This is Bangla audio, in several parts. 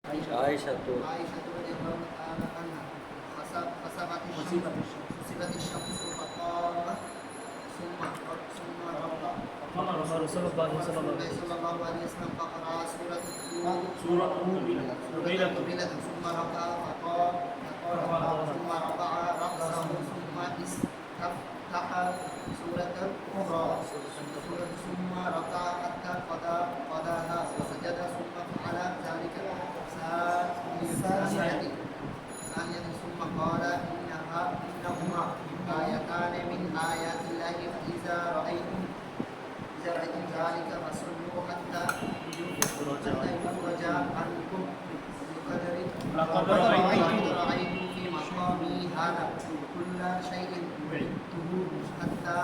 عائشة رضي الله تعالى عنها خسفت الشمس فقامت ثم رفع قام رسول الله صلى الله عليه صلى وسلم الله عليه وسلم فقرأ سورة قبيلة ثم ركع فقام ثم رفع رأسه ثم استفتح سورة أخرى ثم ركع حتى قضاها وسجد ثم فعل ذلك ثانية ثم قال إنهما آيتان من آيات الله فإذا رأيتم ذلك فصلوا حتى يخرج عنكم لقد رأيت في مقامي هذا كل شيء بعدته حتى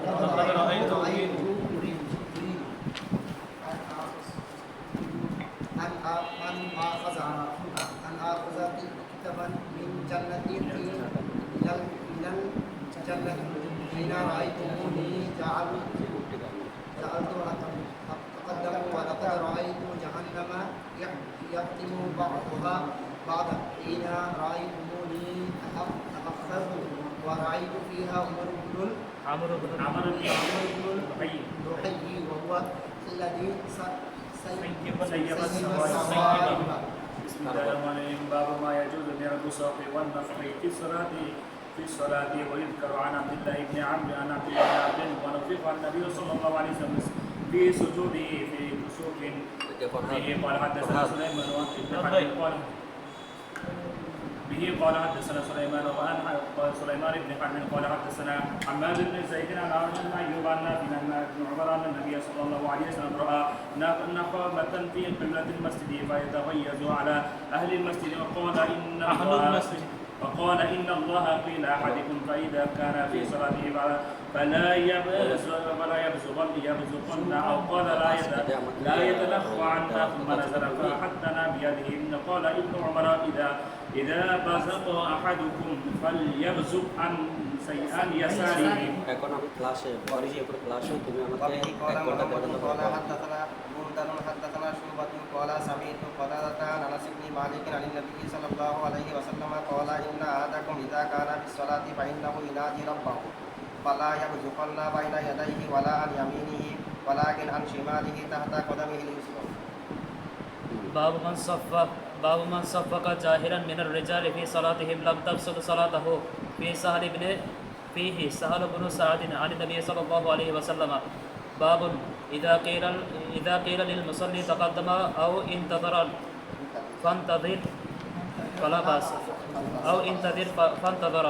لقد رأيت أن آخذ كتابا من جنة إلى الجنة حين رأيتموني جعلت أتقدم ولقد رأيت جهنم يختم بعضها بعضا حين رأيتموني تأخرت ورأيت فيها عمرو بن لحي وهو الذي سيب الصوائب. بسم الله الرحمن الرحيم. باب ما يجوز من البصاق والنفخ في الصلاة ويذكر عن عبد الله بن عمرو عن عبد الله بن عبد ونفخ عن النبي صلى الله عليه وسلم في سجوده في كسوف به قال حدثنا سليمان بن حرب قال حدثنا سليمان سليمان بن حرب قال حدثنا حماد بن زيد عن ايوب عن نافع عن ابن عمر ان النبي صلى الله عليه وسلم راى نخامة في قبلة المسجد فيتغيظ على اهل المسجد وقال ان الله قيل احدكم فاذا كان في صلاته فلا يبزقن او قال لا يتنخى عنا ثم نزل فحدنا بيده قال ابن عمر إذا بزق أحدكم فليبزق عن يساره. এখন আমি ক্লাসে বাড়ির উপর ক্লাসে তুমি আমাকে قال 1 ঘন্টা পর্যন্ত قال পড়াবে। حدثنا بندر حدثنا شعبة قال سمعت قتادة عن أنس بن مالك عن النبي صلى الله عليه وسلم قال إن أحدكم إذا كان في الصلاة فإنه يناجي ربه فلا يبزقن بين يديه ولا عن يمينه ولكن عن شماله تحت قدمه اليسرى. باب من صفق جاهرا من الرجال في صلاتهم لم تفسد صلاته فيه سهل بن سعد عن النبي صلى الله عليه وسلم. باب إذا قيل للمصلي تقدم أو انتظر فانتظر فلا بأس فانتظر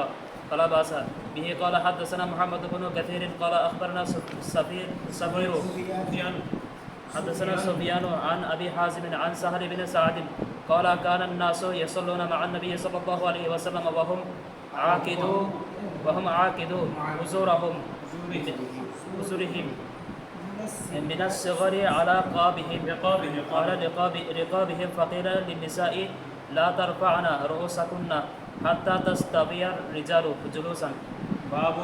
فلا بأس به. قال حدثنا محمد بن كثير قال أخبرنا سفير حدثنا سفيان عن أبي حازم عن سهل بن سعد قال كان الناس يصلون مع النبي صلى الله عليه وسلم وهم عاقدوا أزورهم من الصغر على رقابهم فقيل للنساء لا ترفعن رؤوسكن حتى تستوي الرجال جلوسا. باب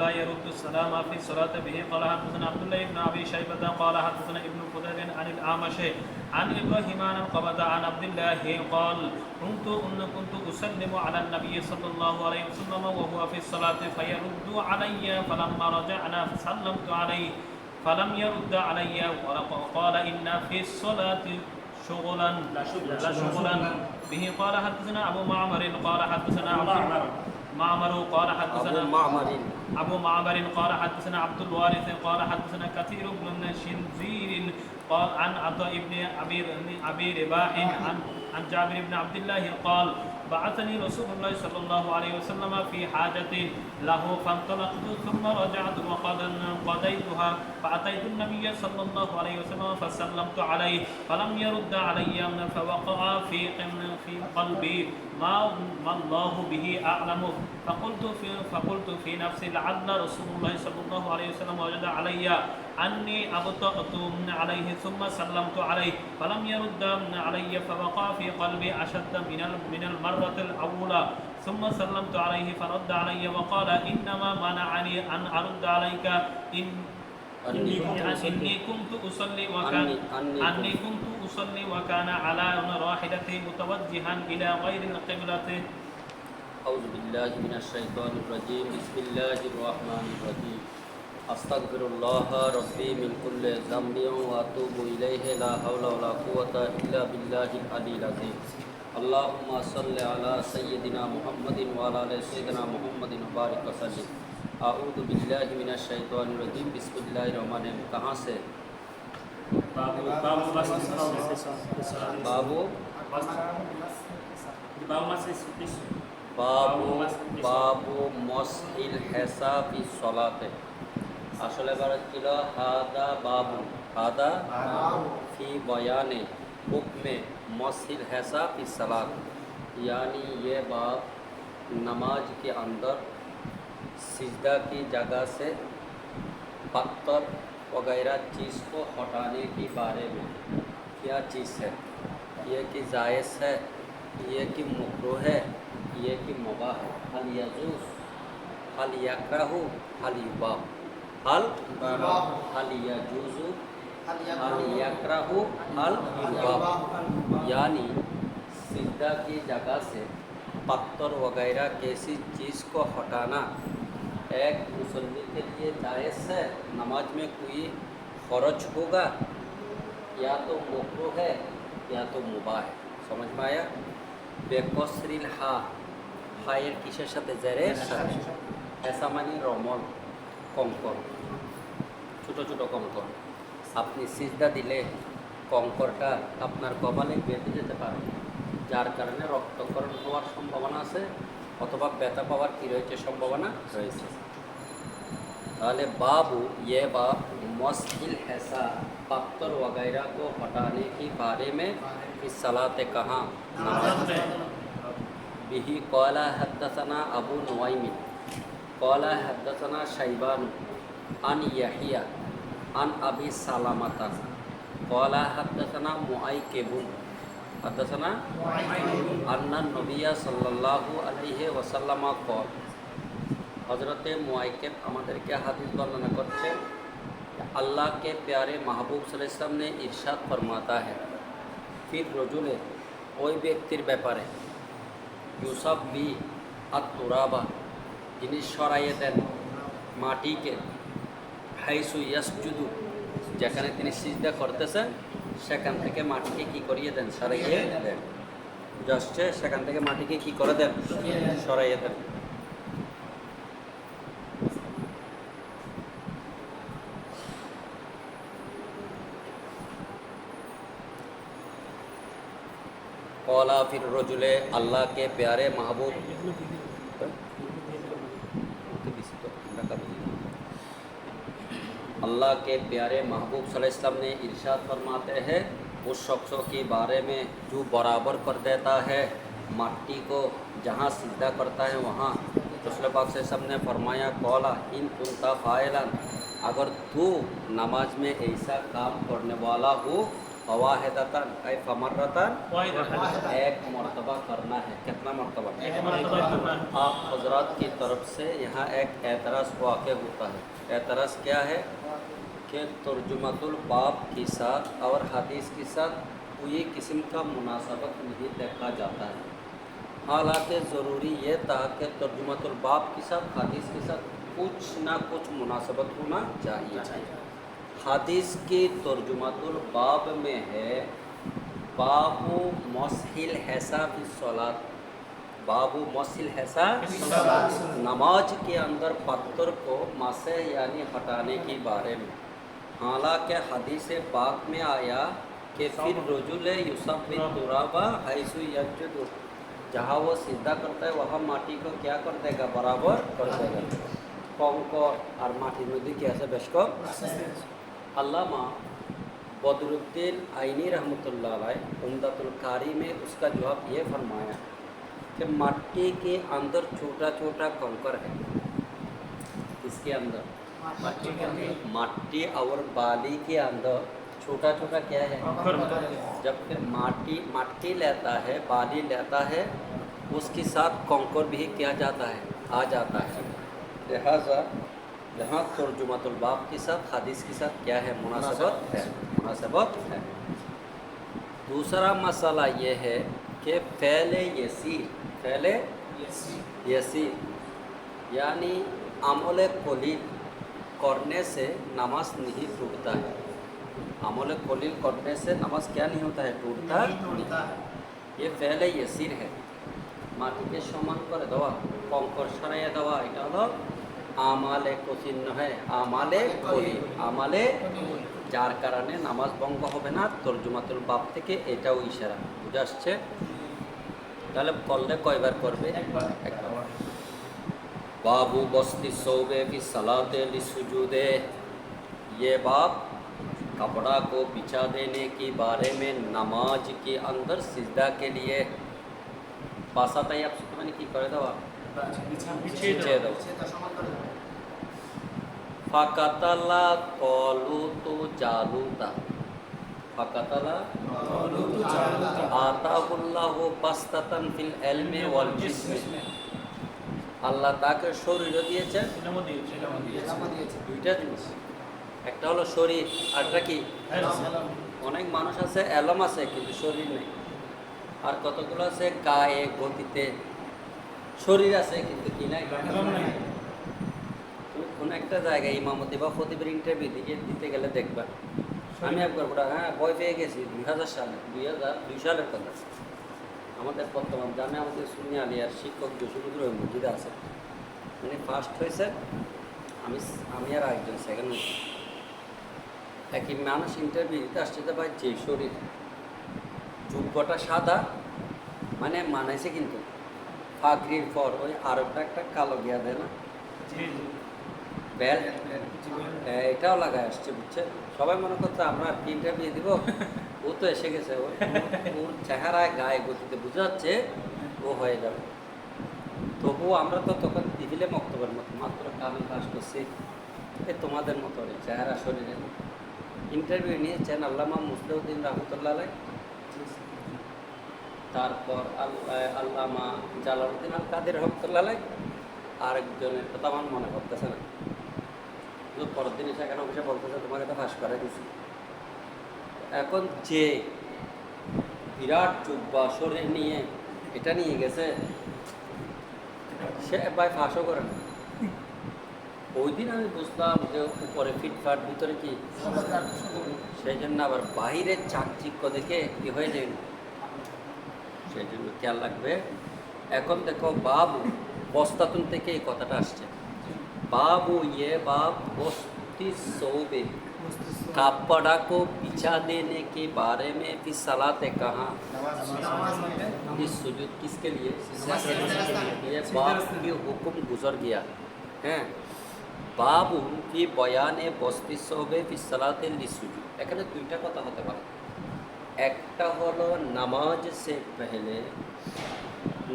لا يرد السلام في الصلاة به. قال حدثنا عبد الله بن أبي شيبة قال حدثنا ابن فضيل عن الأعمش عن إبراهيم عن قبض عن عبد الله قال كنت أسلم على النبي صلى الله عليه وسلم وهو في الصلاة فيرد علي فلما رجعنا سلمت عليه فلم يرد علي وقال إن في الصلاة شغلا به. قال حدثنا أبو معمر قال حدثنا أبو معمر قال حدثنا عبد الوارث قال حدثنا كثير بن شنزير قال عن عطاء بن أبي رباح عن جابر بن عبد الله قال بعثني رسول الله صلى الله عليه وسلم في حاجة له فانطلقت ثم رجعت وقد قضيتها فأتيت النبي صلى الله عليه وسلم فسلمت عليه فلم يرد علي فوقع في قلبي ما الله به أعلم فقلت في نفسي لعل رسول الله صلى الله عليه وسلم وجد علي أني أبطأت عليه ثم سلمت عليه فلم يرد علي فوقع في قلبي أشد من المرة الأولى ثم سلمت عليه فرد علي وقال إنما منعني أن أرد عليك إني كنت أصلي يصلي وكان على راحلته متوجها إلى غير القبلة. أعوذ بالله من الشيطان الرجيم بسم الله الرحمن الرحيم أستغفر الله ربي من كل ذنب وأتوب إليه لا حول ولا قوة إلا بالله العلي العظيم اللهم صل على سيدنا محمد وعلى آل سيدنا محمد وبارك وسلم أعوذ بالله من الشيطان الرجيم بسم الله الرحمن الرحيم कहाँ से बाबू बाबू बाबू বাবু মসহিল হেসা ফি সলাতে আসলে বারে ছিল হাদা ফি বয়ানে हुक्म मस्जिद हैसा फी सलात यानी ये बाब नमाज के अंदर सिजदा की जगह से पत्थर वगैरह चीज़ को हटाने के बारे में क्या चीज़ है ये कि जायज़ है ये कि मकरूह है ये कि मुबाह है हल यजूज़ हल यकरहु हल युबाह हल यजूज़ु हल यकरहु हल युबाह यानी सिजदा की जगह से पत्थर वगैरह किसी चीज़ को हटाना एक मुसल्ली के लिए जायज़ है नमाज में कोई खर्च होगा या तो मकरूह है या तो मुबाह है समझ में आया बेकसरिल हायर किसेर साथे जरेर साथे ऐसा मानी रमल कंकर छोटो छोटो कंकर আপনি সিজদা দিলে কঙ্করটা আপনার কপালে বেঁধে যেতে পারে যার কারণে রক্তক্ষরণ হওয়ার সম্ভাবনা আছে অথবা ব্যথা পাওয়ার কী রয়েছে সম্ভাবনা রয়েছে তাহলে बाबू ये बाब मस्जिल हैसा पत्थर वगैरह को हटाने के बारे में इस सलाते कहाँ नमाज में बिही क़ाला हद्दसना अबू नुआइम क़ाला हद्दसना शैबान अन यहिया अन अबी सलामता क़ाला हद्दसना मुआइकिबुन हद्दसना अन्ना नबिया सल्लल्लाहु अलैहि वसल्लम क़ाल हज़रत मुआइकिब আমাদেরকে হাদিস বর্ণনা করছেন अल्लाह के प्यारे महबूब सल्लल्लाहु अलैहि वसल्लम ने इरशाद फरमाता है फिर रजुले ওই ব্যক্তির ব্যাপারে ইউসাফ বি আত-তুরাবা যিনি সরাইয়ে দেন মাটিকে হাইসু ইয়াসজুদু যেখানে তিনি সিজদা করতেছেন সেখান থেকে মাটিকে কি করিয়ে দেন সরাইয়ে দেন জাস্ট সেখান থেকে মাটিকে কি করে দেন সরাইয়ে দেন कौला फिर रजुले अल्लाह के प्यारे महबूब अल्लाह के प्यारे महबूब सल्लल्लाहु अलैहि वसल्लम ने इरशाद फरमाते हैं उस शख्सों के बारे में जो बराबर कर देता है मट्टी को जहाँ सिजदा करता है वहाँ रसूल पाक से सब ने फरमाया कौला इन कुंता फ़ाइलन अगर तू नमाज में ऐसा काम करने वाला हो फवाहिदतन ऐ फमर्रतन एक मरतबा करना है कितना मरतबा आप हजरात की तरफ से यहाँ एक एतराज़ वाक़ होता है एतराज़ क्या है कि तर्जुमतुल बाब के साथ और हदीस के साथ कोई किस्म का मुनासबत नहीं देखा जाता है हालांकि ज़रूरी ये था कि तर्जुमतुल बाब के साथ हदीस के साथ कुछ ना कुछ मुनासबत होना चाहिए हदीस की तर्जुमतुल बाब में है बाबू मस्हिल हैसा फी सलात बाबू मस्हिल हैसा नमाज के अंदर पत्थर को मसे यानी हटाने के बारे में हालांकि हदीस पाक में आया कि फिर रजुल यूसफ बिन तुराबा हैसु यजदु जहाँ वो सिद्धा करता है वहाँ माटी को क्या कर देगा बराबर कर देगा कंकर और माटी नदी कैसे बेशको अल्लामा बदरुद्दीन आइनी रहमतुल्लाह अलैह उम्दतुल कारी में उसका जवाब ये फरमाया कि मट्टी के अंदर छोटा छोटा कंकर है इसके अंदर मट्टी और बाली के अंदर छोटा छोटा क्या है जब फिर मट्टी लेता है बाली लेता है उसके साथ कंकर भी क्या जाता है आ जाता है लिहाजा यहाँ तर्जुमतुल बाब के साथ हदीस के साथ क्या है मुनासबत है दूसरा मसला ये है कि फ़ेले यसीर यानी अमल कलील करने से नमाज नहीं टूटता है। अमल कलील करने से नमाज क्या नहीं होता है, टूटता टूटता है। ये फ़ेले यसीर है। মাটিকে সমান করে দেওয়া, কঙ্কর সরাইয়া দেওয়া, এটা হলো আমালে কঠিন নয়, আমালে কলিল, আমালে, যার কারণে নামাজ ভঙ্গ হবে না। তরজুমাতুল বাব থেকে এটাও ইশারা বুঝে আসছে। তাহলে করলে কয়বার করবে? একবার। बाबू बस्ती सौबे की सलाते लिसुजूदे, ये बाब कपड़ा को बिछा देने के बारे में नमाज के अंदर सिजदा के लिए बासाताई आप सुनते मैंने की करे दवा बिछे दो সেটা সমান করে দাও। फाकतला कलूतु जालूता, फाकतला आताहुल्लाहु बस्तातन फिल इल्मी वल जिस्म, আল্লাহ তাকে শরীরও দিয়েছেন, এটাও দিয়েছে। এলামা দিয়েছে। দুইটা জিনিস, একটা হলো শরীর আরটা কি? অনেক মানুষ আছে এলম আছে কিন্তু শরীর নেই, আর কতগুলো আছে গায়ে গতিতে শরীর আছে কিন্তু কি নাই, তুমি কোনো একটা জায়গায় ইমামতি বা খতিবের ইন্টারভিউ দিতে গেলে দেখবা, আমি একবার ওটা ভয় পেয়ে গেছি 2000 সালে, 2002 সালের কথা। আমাদের বর্তমান জামে আমাদের সুন্নি আলিয়ার শিক্ষক জসিমুদ্দিন রহিম মসজিদে আছে, মানে ফার্স্ট হয়েছে, আমি আর একজন সেকেন্ড হয়েছি। একই মানুষ ইন্টারভিউ দিতে আসছে, যে ভাই যে শরীর যুব্বটা সাদা মানে মানাইছে, কিন্তু ফাগরির পর ওই আরবটা একটা কালো গিয়া দেয় না বেল, এটাও লাগায় আসছে, বুঝছে। সবাই মনে করছে আমরা ইন্টারভিউ দিব, ও তো এসে গেছে, ওর চেহারায় গায়ে গতিতে বোঝা যাচ্ছে ও হয়ে যাবে। তবুও আমরা তো তখন দিলে মক্তবের মতো মাত্র কামি পাস করছি, তোমাদের মতো চেহারা শরীরে। ইন্টারভিউ নিয়েছেন আল্লামা মুসলিউদ্দিন রহমতুল্লাহ আলাইহ, তারপর আল্লামা জালালউদ্দিন আল কাদের রহমতুল্লাহ আলাইহ, আরেকজনের কথা আমার মনে করতেছে না। পরের দিন সেখানে অফিসে বলতেছে তোমাকে তো ফাঁস করে দিছি। এখন যে বিরাট জুব্বা শরীর নিয়ে এটা নিয়ে গেছে, সে ভাই ফাঁসও করে না। ওই দিন আমি বুঝলাম যে উপরে ফিটফাট ভিতরে কি, সেই জন্য আবার বাহিরের চাকচিক্য দেখে কি হয়ে যায়, সেই জন্য খেয়াল রাখবে। এখন দেখো বাবু বস্তাতুন থেকে এই কথাটা আসছে, बाबू ये बाब बस्ती सौबे कपड़ा को बिछा देने के बारे में फिर सलाते कहाँ, इस सुजूद किसके लिए, ये बाब की हुक्म गुजर गया है। बाबू की बयान बस्ती सौबे फिर सलाते लिसुजूद, এখানে দুইটা কথা হতে পারে। একটা হলো नमाज से पहले,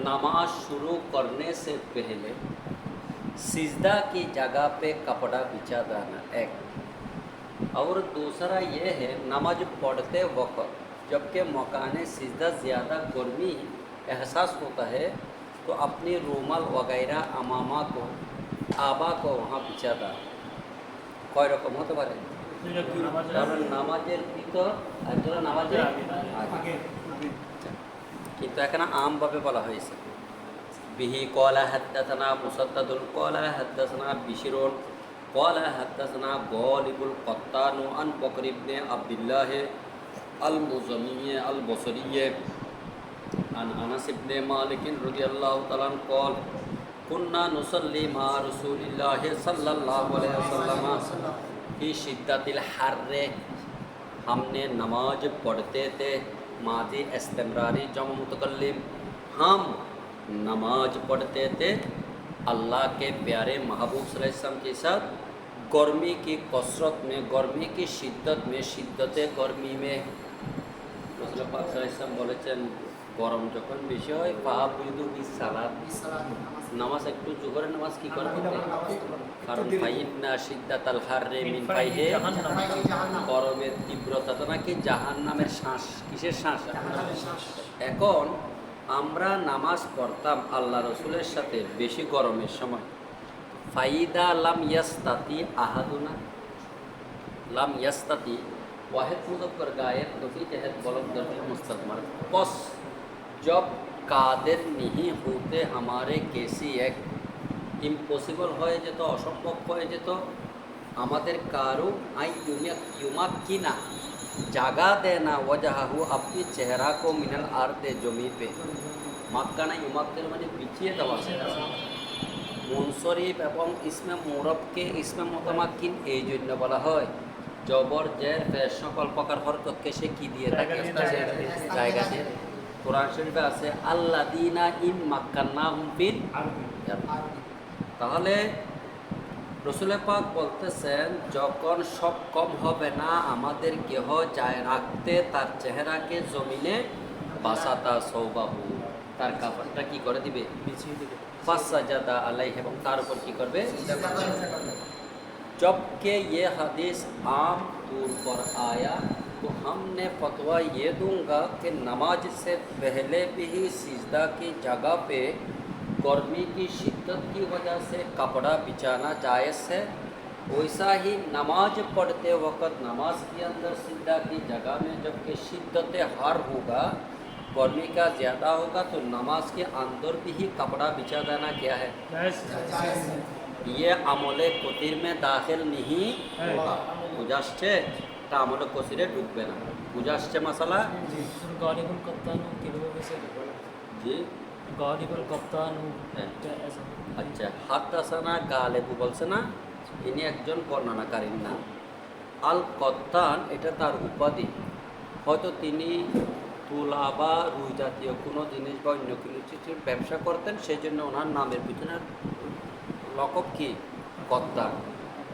नमाज शुरू करने से पहले सिजदा की जगह पे कपड़ा बिछा देना एक, और दूसरा ये है नमाज पढ़ते वक्त जबकि मकाने सिजदा ज़्यादा गर्मी एहसास होता है तो अपनी रूमाल वगैरह अमामा को आबा को वहाँ बिछा देना। कई रकम होते पारे, কারণ নামাজের ভিতর আর যারা নামাজের আগে, কিন্তু এখানে আমভাবে বলা হয়েছে। به قال حدثنا مسدد قال حدثنا بشير قال حدثنا غالب القطان عن بكر بن عبد الله المزني البصري عن انس بن مالك رضي الله تعالى عنه قال كنا نصلي مع رسول الله صلى الله عليه وسلم في شدة الحر, हमने नमाज पढ़ते थे, माजी इस्तिमरारी जमा मुतकल्लिम, हम नमाज पढ़ते थे अल्लाह के प्यारे महबूब सल्लल्लाहु अलैहि वसल्लम के साथ गर्मी की कसरत में, गर्मी की शिद्दत में, शिद्दत गर्मी में। रसूल पाक सल्लल्लाहु अलैहि वसल्लम বলেছেন গরম যখন বেশি হয় ফাবুদু বিসালাত, নামাজ একটু জোহরের নামাজ কি করবে, কারণ ফাইন্না শিদ্দাতাল হাররে মিন ফাইহে, গরমের তীব্রতা তো নাকি জাহান্নামের শ্বাস, কিসের শ্বাস। এখন আমরা নামাজ পড়তাম আল্লাহ রসুলের সাথে বেশি গরমের সময়, ফাইদা লাম ইয়াস্তাতি আহাদুনা, লাম ইয়াস্তাতি वाहिद मुज़क्कर गायब नफी तहत बलब दर्ज मुस्तकमल बस जब कादिर नहीं होते हमारे केसी एक ইম্পসিবল হয়ে যেত, অসম্ভব হয়ে যেত আমাদের কারো আই ইউমাক কিনা জাগা দে না ওয়াজাহু আপনি চেহারা কো মিনাল আর দে জমি পে মাক্কানা ইউমাকদের মানে পিছিয়ে দেওয়া মুনসরিফ এবং ইসমে মুরবকে ইসমে মোতামাক্কিন এই জন্য বলা হয় জবর জের পেশ সকল প্রকার হরকতকে সে কি দিয়ে থাকে জায়গা দিয়ে। কোরআন শরীফে আছে আল্লাযীনা ইন মাক্কান্নাহুম ফিল আরদি। তাহলে রসুল পাক বলতেছেন যখন সব কম হবে না আমাদের কেহ যায় রাখতে তার চেহারাকে জমিনে বাসাতা সৌবাহু তার কাপড়টা কি করে দিবে বিছিয়ে দিবে ফাসাজাদা আলাইহি এবং তার উপর কি করবে जबकि ये हदीस आम तौर पर आया तो हमने फतवा ये दूंगा कि नमाज से पहले भी ही सिजदा की जगह पे गर्मी की शिद्दत की वजह से कपड़ा बिछाना जायज़ है। वैसा ही नमाज पढ़ते वक्त नमाज के अंदर सिजदा की जगह में जबकि शिद्दत हार होगा गर्मी का ज़्यादा होगा तो नमाज के अंदर भी ही कपड़ा बिछा देना क्या है ये আমলে কতির में दाखिल नहीं होगा। বুঝা আসছে? তা আমলে কসিরে ঢুকবে না। বুঝা আসছে মশালা? গালিবুল কপ্তানু কিভাবে সে জি গালিবুল কপ্তানু হ্যাঁ। ऐसा আচ্ছা হাদাসানা গালেবু বলছে না, ইনি একজন বর্ণনাকারীর নাম। আল কত্তান এটা তার উপাধি। হয়তো তিনি তুলা বা রুই জাতীয় কোনো জিনিস বা অন্য কোনো কিছুর ব্যবসা করতেন, সেই জন্য ওনার নামের পিছনে লকব কি কত্তান।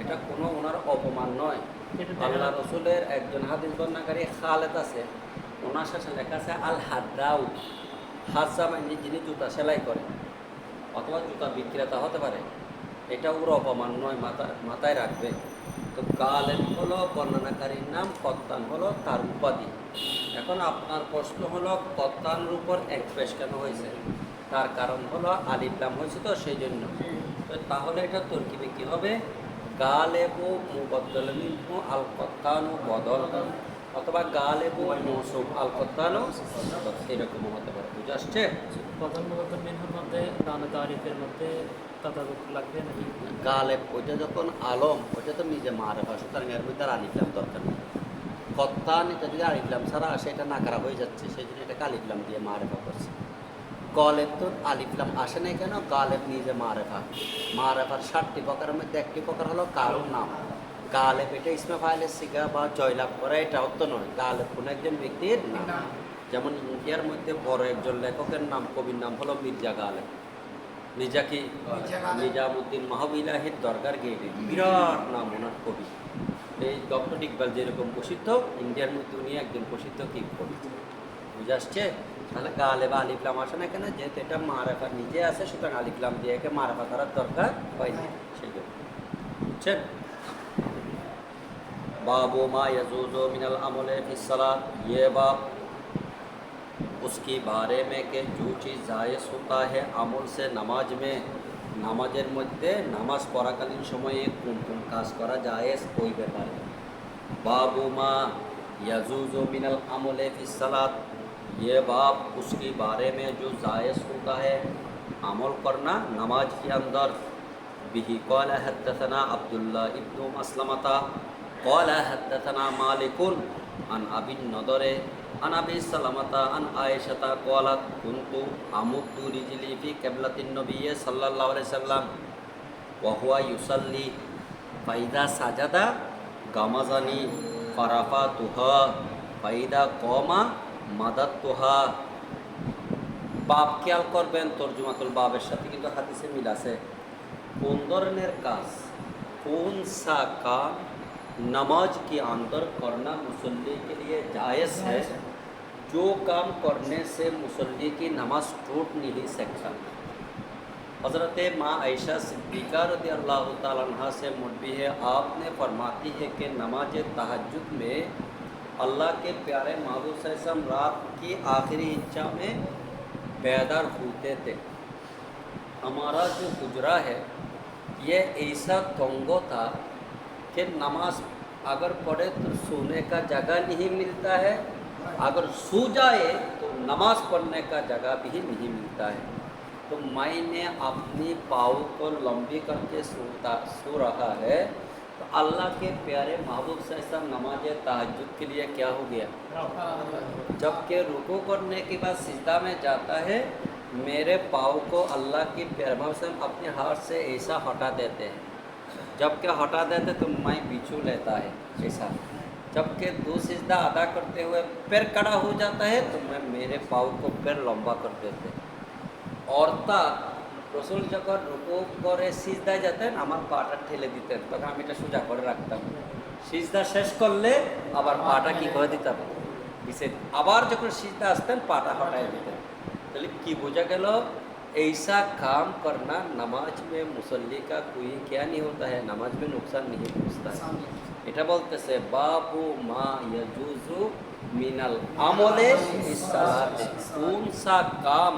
এটা কোনো ওনার অপমান নয়। আল্লাহ রসুলের একজন হাদিস বর্ণনাকারী খালেদ আছে, ওনার সাথে লেখা আছে আল হাদ্দাউ। হাজ্জা মানে যিনি জুতা সেলাই করে অথবা জুতা বিক্রেতা হতে পারে, এটা ওর অপমান নয়, মাথায় রাখবে। তো গালেব হলো বর্ণনাকারীর নাম, কত্তান হলো তার উপাধি। এখন আপনার প্রশ্ন হলো কত্তানের উপর এক পেশ কেন হয়েছে? তার কারণ হলো আলিফ লাম হয়েছে তো সেই জন্য। তো তাহলে এটা তরকিবে কি হবে? গালেবু মুবদ্দাল মিনহু আল কত্তানু বদল, অথবা গালেবু মৌসুম আল কত্তানু এরকম হতে পারে। বুঝে আসছে? প্রথম মুবদ্দাল মিনহুর মধ্যে দানা তারিফের মধ্যে তাতাবুক লাগবে নাকি? গালেব ওইটা যখন আলম ওইটা তো নিজে মারেফা, সুতরাং এর মধ্যে আর আলিফলাম দরকার নেই। কত্তান এটা যদি আলিফলাম ছাড়া আসে এটা নাকারা হয়ে যাচ্ছে, সেই জন্য এটাকে আলিফলাম দিয়ে মারেফা করছে। গালেব তো আলিফলাম আসে না কেন? গালেব নিজে মারেফা। মারেফার 7টি প্রকারের মধ্যে একটি প্রকার হলো কারণ নাম। গালেব এটা ইসমে ফাইলের সিগা বা জয়লাভ করা, এটা অর্থ নয়। গালেব কোনো একজন ব্যক্তির নাম। যেমন ইন্ডিয়ার মধ্যে বড় একজন লেখকের নাম, কবির নাম হলো মির্জা গালেব। মির্জা কি নিজামুদ্দিন মাহবিলাহির দরগার গেটে বিরাট নাম ওনার কবি। এই ডক্টর ইকবাল যেরকম প্রসিদ্ধ, ইন্ডিয়ার মধ্যে উনি একজন প্রসিদ্ধ কি কবি। বুঝে আসছে? তাহলে গালেব আলিফলাম আসে না কেন? যেহেতু এটা মারেফা নিজে আছে, সুতরাং আলিফলাম দিয়ে একে মারেফা করার দরকার হয়নি, সেই জন্য। বুঝছেন? बाबो मा यजूज़ो मिनल अमल फिस सलात, ये बाब उसके बारे में कि जो चीज़ जायज़ होता है আমল से नमाज में, নামাজের মধ্যে নামাজ পড়াকালীন সময়ে কোন কোন কাজ করা জায়েজ ওই ব্যাপারে। बाबो मा यजूज़ो मिनल अमल फिस सलात, ये बाब उसके बारे में जो जायज़ होता है अमल करना नमाज के अंदर। बिही क़ाल हद्दसना अब्दुल्लाह इब्न मसलमता قال حدثنا مالك عن أبي النضر عن أبي سلمة عن عائشة قالت كنت أمد رجلي في قبلة النبي صلى الله عليه وسلم وهو يصلي فإذا سجد غمزني فرفعتها فإذا قام مددتها। বাব খেয়াল করবেন, তরজুমাতুল বাবের সাথে কিন্তু হাদিসে মিল আছে। কোন ধরনের কাজ, কোন সা কাম नमाज के अंदर करना मुसल्ली के लिए जायज़ है, जो काम करने से मुसल्ली की नमाज टूट नहीं सकता। हज़रत माँ आयशा सिद्दीक़ा रज़ियल्लाहु ताला अन्हा से मरवी है, आपने फरमाती है कि नमाज तहज्जुद में अल्लाह के प्यारे महबूब सल्लल्लाहु अलैहि वसल्लम रात की आखिरी हिज्जा में बेदार होते थे। हमारा जो गुजरा है ये ऐसा तंगो था कि नमाज अगर पढ़े तो सोने का जगह नहीं मिलता है, अगर सो जाए तो नमाज पढ़ने का जगह भी नहीं मिलता है। तो मैंने अपनी पाँव को लंबी करके सो रहा है, तो अल्लाह के प्यारे महबूब से ऐसा नमाज तहज्जुद के लिए क्या हो गया, जबकि रुकू करने के बाद सिजदा में जाता है, मेरे पाँव को अल्लाह के प्यारे महबूब से अपने हाथ से ऐसा हटा देते हैं, जबकि हटा देते तो मैं बिछू लेता है ऐसा, जबकि दो सिजदा अदा करते हुए पैर खड़ा हो जाता है तो मैं मेरे पाँव को पैर लंबा कर देते। অর্থাৎ রসুল যখন রুকু করে সিজদায় যেতেন আমার পাটা ঠেলে দিতেন, তখন আমি এটা সোজা করে রাখতাম, সিজদা শেষ করলে আবার পাটা কি করে দিতাম, আবার যখন সিজদা আসতেন পাটা হটাই দিতেন। তাহলে কি বোঝা গেল, ऐसा काम करना नमाज में मुसल्ली का कोई क्या नहीं होता है, नमाज में नुकसान नहीं पहुँचता है। এটা বলতেছে बाबू मा यजूजु मिनल अमले इस्सालात, कौन सा काम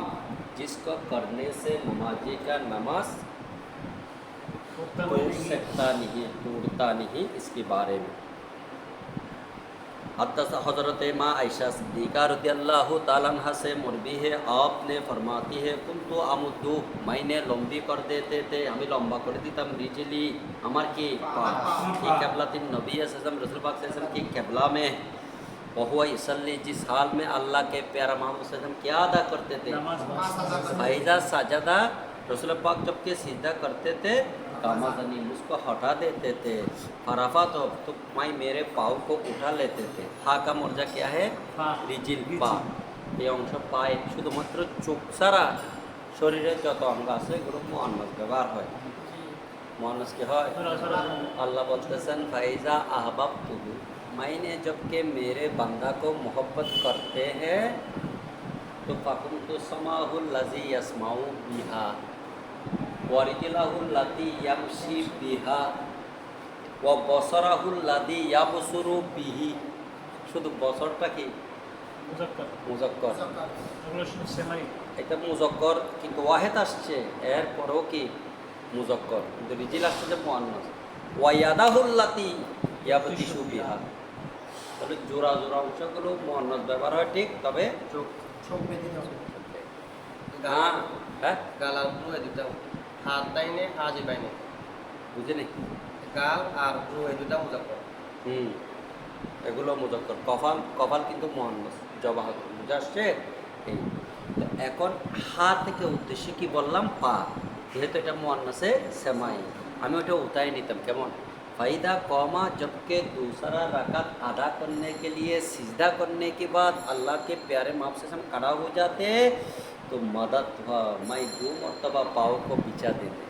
जिसको करने से नमाजी का नमाज टूट सकता नहीं, टूटता नहीं, इसके बारे में हज़रत माँ आयशा सिद्दीक़ा रज़ियल्लाहु ताला अन्हा से मरवी है, आपने फरमाती है कुन्तु अमुद्दु, मैंने लंबी कर देते थे, हमें लंबा कर दीतम रिजली हमार की क़िबलतिन नबी सल्लल्लाहु अलैहि रसूल पाक सल्लल्लाहु अलैहि वसल्लम की क़िबला में, वहुवा यसल्ली, जिस हाल में अल्लाह के प्यारा मोहम्मद सल्लल्लाहु अलैहि वसल्लम क्या अदा करते थे, फ़ाइज़ा सजदा, रसूल पाक जब के सिजदा करते थे कामाज़नी, उसको हटा देते थे, फराफा तो मैं मेरे पाँव को उठा लेते थे। हा का मर्जा क्या है, रिजिल पा, এই অংশ পায়ে শুধুমাত্র চোখ ছাড়া শরীরের যত অঙ্গ আছে এগুলো মুআন্নাস ব্যবহার হয়, मुअन्नस के হয়। अल्लाह बोलतेছেন फाइजा अहबब्तुहु, मैंने जब के मेरे बंदा को मोहब्बत करते हैं तो फकुन्तु समाहुल लज़ी यस्माउ बिहा व रिजलहुल लती यमशी बिहा व बसरहुल लदी यबसुरु बिही, শুধু বসরটা কি মুজাক্কর, এটা মুজাক্কর কিন্তু ওয়াহেদ আসছে, এরপরেও কি মুজাক্কর, কিন্তু রিজিল আসছে যে মুআন্নাস। ওয়ায়াদাহুল্লাতি ইয়াবতিশু বিহা, তাহলে জোড়া জোড়া অংশগুলো মুআন্নাস ব্যবহার হয় ঠিক, তবে চোখ বেঁধে যাবে। হ্যাঁ হ্যাঁ গাল আর ব্রু এই দুটা হাত তাইনে হাজি বাইনে, বুঝলি, গাল আর ব্রু এই দুটা মুজাক্কর। এগুলো মুজাক্কর, কফাল কফাল কিন্তু মুআন্নাস, জবাহ বুঝে আসছে। এই তো এখন হা থেকে উদ্দেশ্য কি বললাম, পা, যেহেতু এটা মুআন্নাসে সেমাই, আমি ওটা উতাই নিতাম কেমন, फ़ायदा कौमा, जबकि दूसरा रकात अदा करने के लिए सिजदा करने के बाद अल्लाह के प्यारे माप से हम खड़ा हो जाते तो मदद हुआ, मैं 2 मरतबा पाओ को बिछा देते।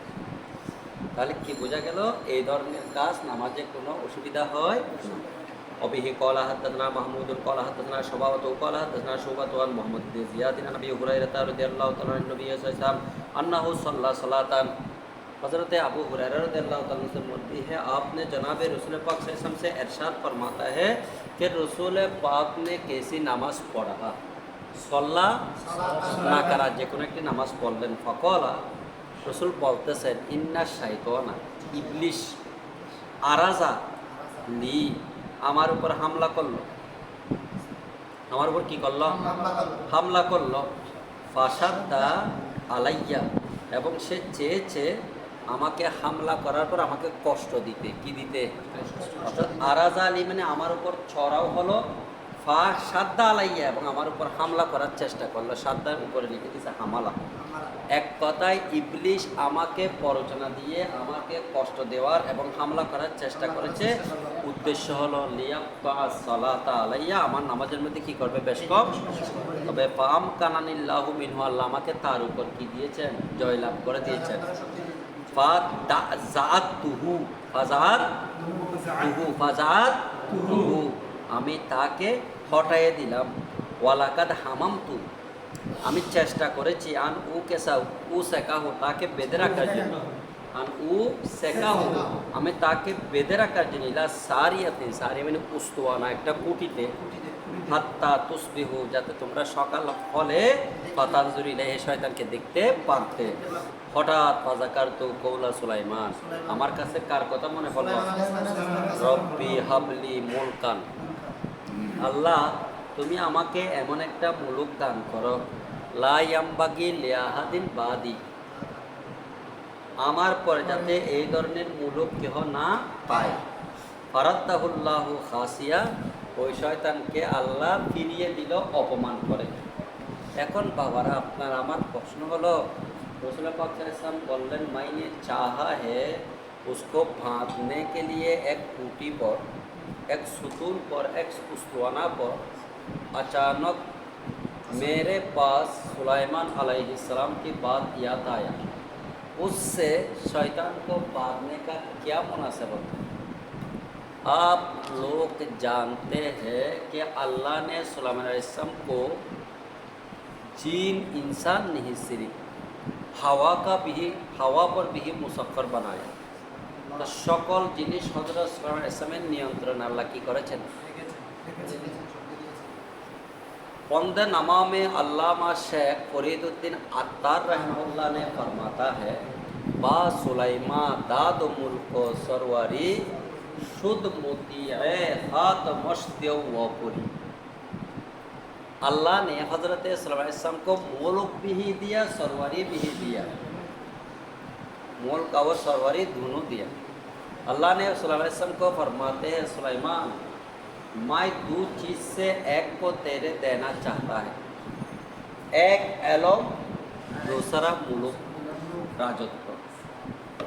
তাহলে কি বোঝা গেল, এই ধরনের কাজ নামাজে কোনো অসুবিধা হয় না। অবিহি ক্বালা হাদাসনা মাহমুদুল ক্বালা হাদাসনা শুবাবাতু ক্বালা হাদাসনা শুবাতু আন মুহাম্মদ বিন জিয়াদ আন নবী হুরায়রা রাদিয়াল্লাহু তাআলা আন নবী সাল্লাল্লাহু আলাইহি ওয়াসাল্লাম अन्नहु सल्ला सलातन, हज़रत अबू हुरैरा रज़ियल्लाहु ताला से मरवी है, आपने जनाब रसूल पाक सल्लल्लाहु अलैहि वसल्लम से इरशाद फरमाता है कि रसूल पाक ने कैसी नमाज पढ़ा, सल्ला ना करा, যে কোনো একটি নামাজ পড়লেন, ফকলা, রসুল বলতেছেন ইন্না শাইতানা, ইবলিশ, আরাজা লি, আমার উপর হামলা করলো, আমার উপর কি করলো, হামলা করলো, ফাসাদ্দা আলাইয়া, এবং সে চেয়েছে আমাকে হামলা করার পর আমাকে কষ্ট দিতে, কি দিতে, অর্থাৎ আরাজা আলী মানে আমার উপর ছড়াও হলো, ফা সাদ্দা আলাইয়া, এবং আমার উপর হামলা করার চেষ্টা করলো, সাদ্দার উপরে লিখে দিয়েছে হামালা। এক কথায় ইবলিশ আমাকে প্ররোচনা দিয়ে আমাকে কষ্ট দেওয়ার এবং হামলা করার চেষ্টা করেছে, উদ্দেশ্য হলো লিয়াক্তা সালাতা আলাইয়া, আমার নামাজের মধ্যে কি করবে, বেশ কম। তবে ফাম কানানিল্লাহু মিনহু, আল্লাহ আমাকে তার উপর কি দিয়েছেন, জয়লাভ করে দিয়েছেন। ফাযাআতুহু, ফাযাআতুহু, আমি তাকে হটাইয়ে দিলাম। ওয়ালাকাদ হামামতু, আমি চেষ্টা করেছি, আন উ কেসাউ, উ সেকাহু, তাকে বেঁধে রাখার জন্য, আন উ সেকাহু, আমি তাকে বেঁধে রাখার জন্য, ইলা সারিয়াতে, সারি মানে উস্তুয়ানা, একটা কুটিতে, হাত্তা তুসবিহু, যাতে তোমরা সকাল হলে ফাতানজুর ইলাইহি, শয়তানকে দেখতে পারতে। হঠাৎ ফাযাকারতু কওলা সুলাইমান, আমার কাছে কার কথা মনে পড়ল? রব্বি হাবলি মুলকান, আল্লাহ তুমি আমাকে এমন একটা মুলুক দান করো, লা ইয়ামবাগি লিআহাদিন বাদি, আমার পরে যাতে এই ধরনের মুলুক কেহ না পায়। ফারাদ্দাহুল্লাহু খাসিয়া, ওই শয়তানকে আল্লাহ ফিরিয়ে দিল অপমান করে। এখন বাবারা আপনার আমার প্রশ্ন হলো, रसूल पाक सल्लल्लाहु अलैहि वसल्लम बोलन मैंने चाहा है उसको बांधने के लिए एक खूंटी पर, एक सुतून पर, एक उस्तवाना पर अचानक मेरे पास सुलाइमान अलैहिस्सलाम की बात याद आया, उससे शैतान को बांधने का क्या मुनासिबत है? आप लोग जानते हैं कि अल्लाह ने सुलाइमान अलैहिस्सलाम को जीन इंसान नहीं सिर्फ হাওয়া पर भी মুসাফফর বানায়। তো সকল জিনিস হযরত সুলাইমান আলাইহিস সালামের নিয়ন্ত্রণ আল্লাহ কি করেছেন? पंद्रह नमा में अल्लामा शेख फरीदुद्दीन अत्तार रहमतुल्लाह ने फरमाता है, बा सुलाइमा दाद मुल्क सरवारी शुद्ध मोती हाथ मस्त्य वपुरी। अल्लाह ने हज़रत सल्लल्लाहु अलैहि वसल्लम को मुल्क भी ही दिया, सरवारी भी ही दिया, मुल्क और सरवारी दोनों दिया। अल्लाह ने सल्लल्लाहु अलैहि वसल्लम को फरमाते हैं, सुलाइमान मैं दो चीज़ से एक को तेरे देना चाहता है, एक एलम, दूसरा मुल्क राजत्व।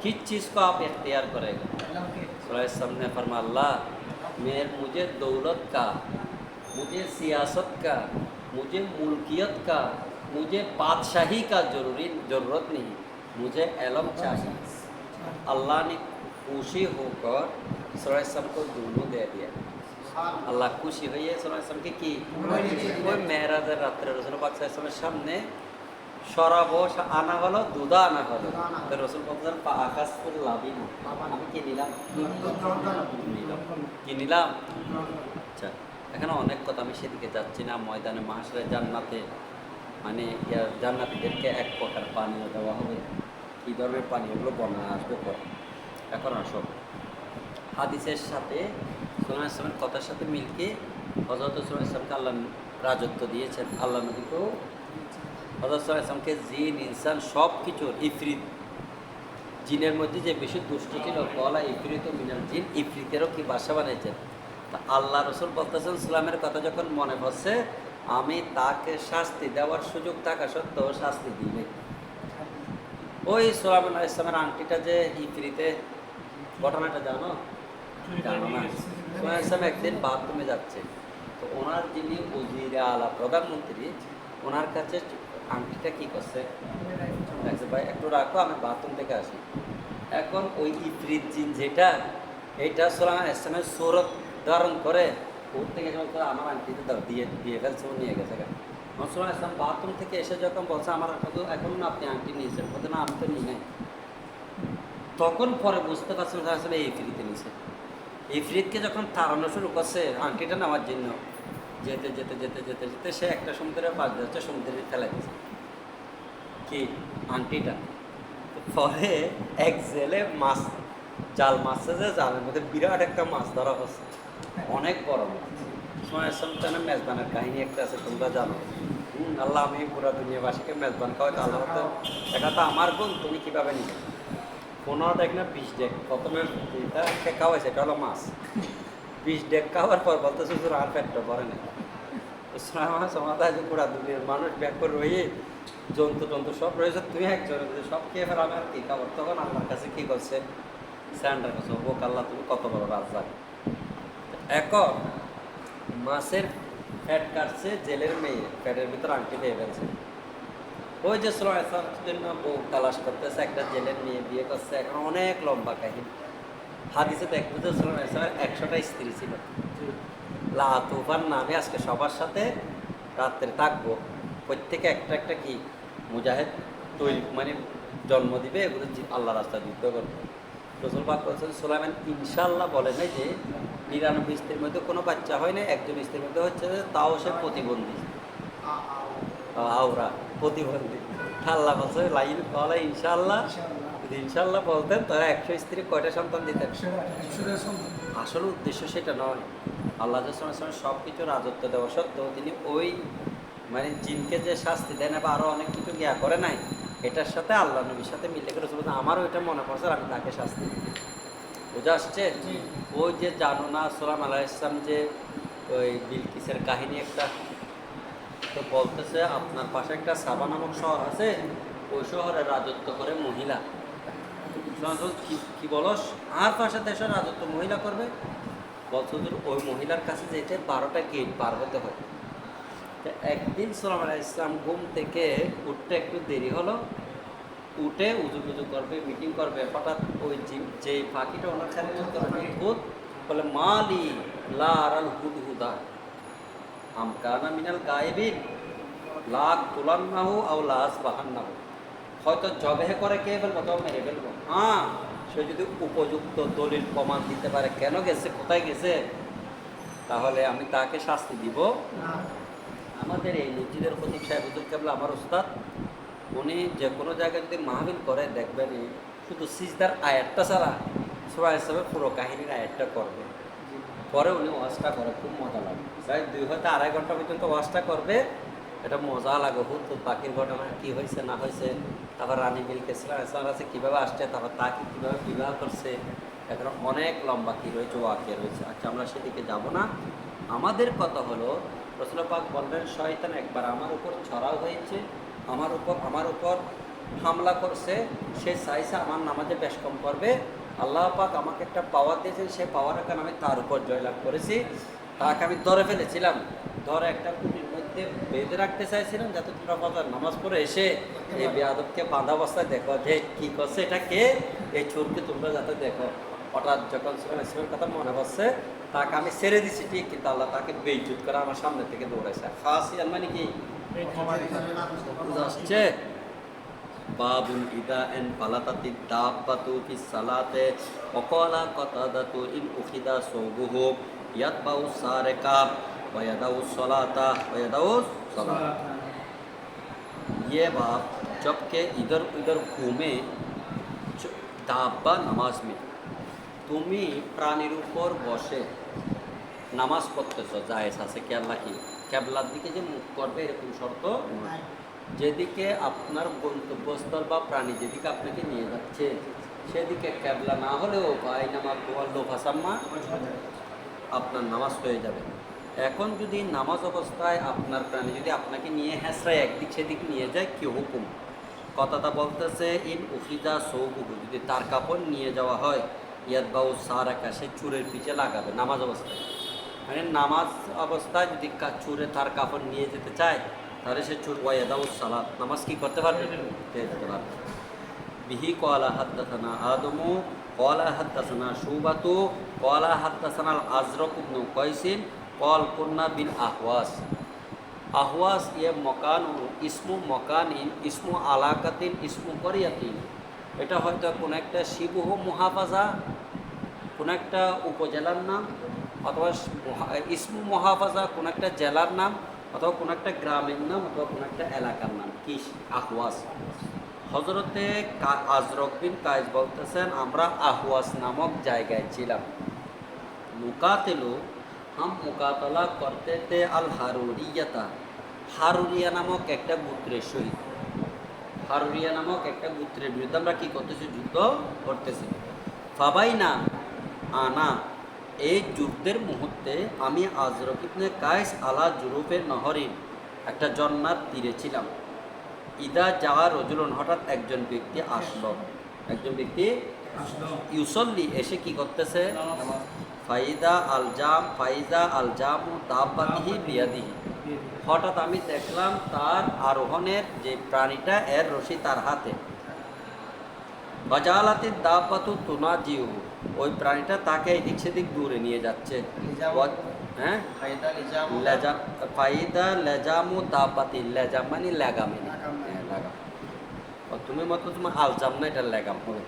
किस चीज़ को आप इख्तियार करेंगे? सल्लल्लाहु अलैहि वसल्लम ने फरमाया, अल्लाह मुझे दौलत का, मुझे सियासत का, मुझे मुल्कियत का, मुझे बादशाही का ज़रूरत नहीं, मुझे इल्म चाहिए। अल्लाह ने खुशी होकर सल्लल्लाहु अलैहि वसल्लम को दोनों दे दिया। আল্লাহ খুশি হয়ে সল্লাল্লাহু আলাইহি ওয়াসাল্লামকে কি ওই মেরাজের রাত্রে রাসূল পাক সাল্লাল্লাহু আলাইহি ওয়াসাল্লামের সামনে শরাব আনা হলো, দুধ আনা হলো। তো রাসূল পাক আকাশপুর লাভিন, আমি কি নিলাম? কি নিলাম? আচ্ছা, এখানে অনেক কথা, আমি সেদিকে যাচ্ছি না। ময়দানে মাহশরে জান্নাতে মানে জান্নাতীদেরকে এক প্রকার পানীয় দেওয়া হবে। কী ধরনের পানীয়, ওগুলো বর্ণনা আসবে পরে। এখন আসো হাদিসের সাথে সুলাইমান আলাইহিস সালামের কথার সাথে মিলকে হযরত সুলাইমান আলাইহিস সালামকে আল্লাহ রাজত্ব দিয়েছেন। আল্লাহ নবীকেও হযরত সুলাইমান আলাইহিস সালামকে জিন ইনসান সব কিছুর ইফরিত, জিনের মধ্যে যে বেশি দুষ্ট ছিল কলা ইফরিত মিনাল জিন, ইফরিতেরও কি বাসা বানিয়েছেন। তা আল্লাহ রসুল বলতেছেন, সুলাইমানের কথা যখন মনে পড়ছে, আমি তাকে শাস্তি দেওয়ার সুযোগ থাকা সত্ত্বেও শাস্তি দিবে। ওই সুলাইমান আলাইহিস সালামের আংটিটা যে ইফরিতে, ঘটনাটা জানো? জানো না? সুলাইমান আলাইহিস সালাম একদিন বাথরুমে যাচ্ছে, তো ওনার যিনি ওজিরে আলা, প্রধানমন্ত্রী, ওনার কাছে আংটিটা কী করছে, ভাই একটু রাখো, আমি বাথরুম থেকে আসি। এখন ওই ইফরিত জিন যেটা, এইটা সুলাইমান আলাইহিস সালামের সূরত ধারণ করে ওর থেকে যখন আমার আংটিতে দিয়ে ফেলছে, ও নিয়ে গেছে। সুলাইমান আলাইহিস সালাম বাথরুম থেকে এসে যখন বলছে, আমার এখন না আপনি আংটি নিয়েছেন, বলতে না আমি তো নিই নাই। তখন পরে বুঝতে পারছেন আসলে এই ইফরিতে নিয়েছে। ইফরিতকে যখন তাড়ানো শুরু করছে আংটিটা নেওয়ার জন্য, যেতে যেতে যেতে যেতে যেতে সে একটা সমুদ্রের পাশ যাচ্ছে, সমুদ্রে ফেলে দিয়েছে কি আংটিটা। পরে এক জেলে মাছ জাল মাছছে, যে জালের মধ্যে বিরাট একটা মাছ ধরা হচ্ছে, অনেক বড় মাছ। সোনার মেজবানের কাহিনী একটা আছে, তোমরা জানো। আল্লাহ আমি পুরো দুনিয়াবাসীকে মেজবান খাওয়াই, আল্লাহ তো এটা তো আমার গুণ, তুমি কীভাবে নিবে? 15 ডেক না 20 ডেক প্রথমে এটা খাওয়াইছে, এটা হলো মাছ। 20 ডেক খাওয়ার পর বলতেছে আর পেটটা ভরে না। সমাধান পুরা দুনিয়ার মানুষ ব্যাক করে রয়ে জন্তু টন্তু সব রয়েছে, তুমি একজন সব খেয়ে ফের, আমি আর কী খাবার? তখন আল্লাহর কাছে কী করছে, স্যান্ডার কাছে, ও আল্লাহ তুমি কত বড় রাজ্জাক। এখন মাছের পেট কাটছে জেলের মেয়ে, পেটের ভিতর আংটি পেয়ে ফেলছে। ওই যে সুলাইমান জন্য বউ তালাশ করতেছে, একটা জেলের মেয়ে বিয়ে করছে, এখন অনেক লম্বা কাহিনী। হাদিসে দেখবো যে সুলাইমান 100টা স্ত্রী ছিল। লা তুফান নামে আজকে সবার সাথে রাত্রে থাকবো, প্রত্যেকে একটা একটা কি মুজাহিদ তৈরি মানে জন্ম দিবে, এগুলো আল্লাহ রাস্তায় যুদ্ধ করবে। রাসূল পাক বলছেন, সুলাইমান ইনশাআল্লাহ বলে নাই যে 99 স্ত্রীর মধ্যে কোনো বাচ্চা হয় না, একজন স্ত্রীর মধ্যে হচ্ছে যে তাও সে প্রতিবন্ধী, আওরা প্রতিবন্ধী। আল্লাহ বলছে লাইন বলে ইনশাআল্লাহ, যদি ইনশাআল্লাহ বলতেন তারা 100 স্ত্রী কয়টা সন্তান দিতেন? আসলে উদ্দেশ্য সেটা নয়। আল্লাহ সব কিছু রাজত্ব দেওয়া সত্ত্বেও তিনি ওই মানে জিনকে যে শাস্তি দেন বা আরও অনেক কিছু জ্ঞা করে নাই, এটার সাথে আল্লাহ নবীর সাথে মিলে করে চলবে। আমারও এটা মনে পড়ছে, আমি তাকে শাস্তি দিই। বুঝা আসছে? ওই যে জানো না সুলাইমান আলাইহিস সালাম যে ওই বিলকিসের কাহিনী একটা, তো বলতেছে আপনার পাশে একটা সাবা নামক শহর আছে, ওই শহরে রাজত্ব করে মহিলা। কি বলস? আর পাশে দেশের রাজত্ব মহিলা করবে? বলছো ওই মহিলার কাছে যেতে 12টা গেট পার হতে হয়। তো একদিন সুলাইমান আলাইহিস সালাম ঘুম থেকে উঠতে একটু দেরি হলো, উঠে উজু টুজু করবে, মিটিং করবে, হঠাৎ ওই যে পাখিটা ওনার খালি ভূত বলে মালি লারাল হুদহুদা আমকানা মিনাল গায়েবিন লাখ তুলান্নাহু আও লাস বাহান্নাহু, হয়তো জবেহ করে কে ফেলবো, তবে মেরে ফেলবো। হ্যাঁ, সে যদি উপযুক্ত দলিল প্রমাণ দিতে পারে কেন গেছে, কোথায় গেছে, তাহলে আমি তাকে শাস্তি দিব। আমাদের এই মসজিদের খতিব সাহেব হুজুর কেবলা আমার উস্তাদ, উনি যে কোনো জায়গায় যদি মাহফিল করে দেখবেন শুধু সিজদার আয়াতটা ছাড়া সূরা ইসরাফের পুরো কাহিনীর আয়াতটা করবে, পরে উনি ওয়াজটা করে, খুব মজা লাগে। প্রায় 2 হয়তো 2.5 ঘন্টা পর্যন্ত ওয়াজটা করবে, এটা মজা লাগে। হুত পাখির ঘটনা কী হয়েছে না হয়েছে, তারপর রানী বিলকিসের কাছে কীভাবে আসছে, তারপর তাকে কীভাবে বিবাহ করছে, এখন অনেক লম্বা কী রয়েছে, ওয়াকিয়া রয়েছে। আচ্ছা, আমরা সেদিকে যাব না। আমাদের কথা হলো রাসূল পাক বললেন শয়তান একবার আমার উপর ছড়াও হয়েছে, আমার উপর হামলা করছে, সে চাইছে আমার নামাজে বেশ কম করবে। আল্লাহ পাক আমাকে একটা পাওয়ার দিয়েছেন, সেই পাওয়ার কারণে আমি তার উপর জয়লাভ করেছি। তাকে আমি ধরে ফেলেছিলাম, ধরে একটা কুটির মধ্যে বেঁধে রাখতে চাইছিলাম, যাতে তোমরা বাজার নামাজ পড়ে এসে এই বেয়াদবকে বাঁধা অবস্থায় দেখো যে কী করছে, এটা কে, এই চোরকে তোমরা যাতে দেখো। হঠাৎ যখন সুলাইমানের কথা মনে পড়ছে, তাকে আমি ছেড়ে দিছি ঠিক, কিন্তু আল্লাহ তাকে বেইজ্জত করে আমার সামনে থেকে দৌড়াইছে। খাসিয়ান মানে কি আসছে? বাবুল ইদা এন ফালাতাতি দাব্বাতু ফিস সালাতে ওয়াকালা কাতাদাতু ইন উখিদা সুবুহু ইয়াতবাউ সারিকা ওয়া ইয়াদাউ সালাতা ওয়া ইয়াদাউ সালাত। ये बात जबकि इधर उधर घूमे दाब्बा नामाज में, তুমি প্রাণীর উপর বসে নামাজ পড়তেছ, জায়েজ আছে। কেবলা কি কেবলার দিকে যে মুখ করবে এরকম শর্ত নয়। যেদিকে আপনার গন্তব্যস্থল বা প্রাণী যেদিকে আপনাকে নিয়ে যাচ্ছে সেদিকে কেবলা না হলেও ভাই নামাজ লোফাসাম্মা আপনার নামাজ হয়ে যাবে। এখন যদি নামাজ অবস্থায় আপনার প্রাণী যদি আপনাকে নিয়ে হ্যাঁসরায় একদিক সেদিক নিয়ে যায়, কি হুকুম? কথাটা বলতেছে ইন উখিদা সৌবুহু, যদি তার কাপড় নিয়ে যাওয়া হয়, ইয়াদবাউ সারাকা, সে চুরের পিছে লাগাবে নামাজ অবস্থায়। মানে নামাজ অবস্থায় যদি চুরে তার কাপড় নিয়ে যেতে চায়, তাহলে সে চুর ওয়াদাউ সালাত, নামাজ কি করতে পারবে? যেতে পারবে। বিহি ক্বালা হাদ্দাসানা আদমু ক্বালা হাদ্দাসানা শুবাতু ক্বালা হাদ্দাসানা আল আজরাক ইবনে কাইসিন ক্বাল কুন্না বিল আহওয়াস। আহওয়াস ইয়ে মকান, ইসমু মকানিন, ইসমু আলাকাতিন, ইসমু করিয়াতিন। এটা হয়তো কোনো একটা শিবহ মুহাফাজা, কোনো একটা উপজেলার নাম, অথবা ইসমু মুহাফাজা কোনো একটা জেলার নাম, অথবা কোনো একটা গ্রামের নাম, অথবা কোনো একটা এলাকার নাম। কি আহওয়াস? হজরতে আজরক বিন কায়েস বলতেছেন আমরা আহওয়াস নামক জায়গায় ছিলাম। মুকাতিলু, হাম মুকাতলা করতে তে আল হারুরিয়াতা, হারুরিয়া নামক একটা গোত্রের সহিত। হারুরিয়া নামক একটা গোত্রের বিরুদ্ধে আমরা কি করতেছি? যুদ্ধ করতেছি। ফাবাইনা আনা, এই যুদ্ধের মুহূর্তে আমি আজরক ইবনে কায়েস আলা জুরুফের নহরিন, একটা জন্নার তীরে ছিলাম। ইদা যাওয়া রজুলন, হঠাৎ একজন ব্যক্তি আসলো, একজন ব্যক্তি ইউসল্লি, এসে কি করতেছে? ফাইদা আল জামু দাব্বাতিহি বিয়াদিহি, হঠাৎ আমি দেখলাম তার আরোহণের যে প্রাণীটা এর রশি তার হাতে। বাজালাতি দাব্বাতু তুনাজিউ, ওই প্রাণীটা তাকে এদিক সেদিক দূরে নিয়ে যাচ্ছে। হ্যাঁ, ফাইদা লেজামু দাব্বাতি, লেজাম মানে লেগাম, লাগাম। তুমি মতো তোমার আলজাম না, এটা লেগাম হবে।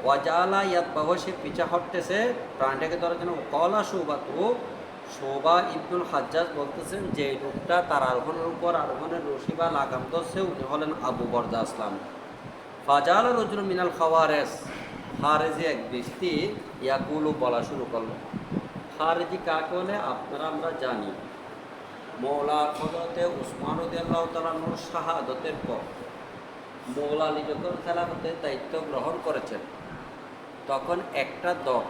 ওয়াজালা ইয়াত বাহু, সে পিছা হটতেছে প্রাণটাকে ধরার জন্য। কলা শোভা ইবনুল হাজ্জাজ বলতেছেন যে লোকটা তার আরোহণের উপর আরোহণের রশি বা লাগাম ধরছে, উনি হলেন আবু বরদা আসলাম। ফাজাল রজুল মিনাল খাওয়ারেস, খারেজি এক ব্যক্তি ইয়াকুলু বলা শুরু করলো। খারেজি কাকে বলে আপনারা আমরা জানি, মৌলা হযরতে উসমান রাদিয়াল্লাহু তাআলা আনহুর শাহাদাতের পর মৌলা আলী যখন খেলাফতের দায়িত্ব গ্রহণ করেছেন, তখন একটা দল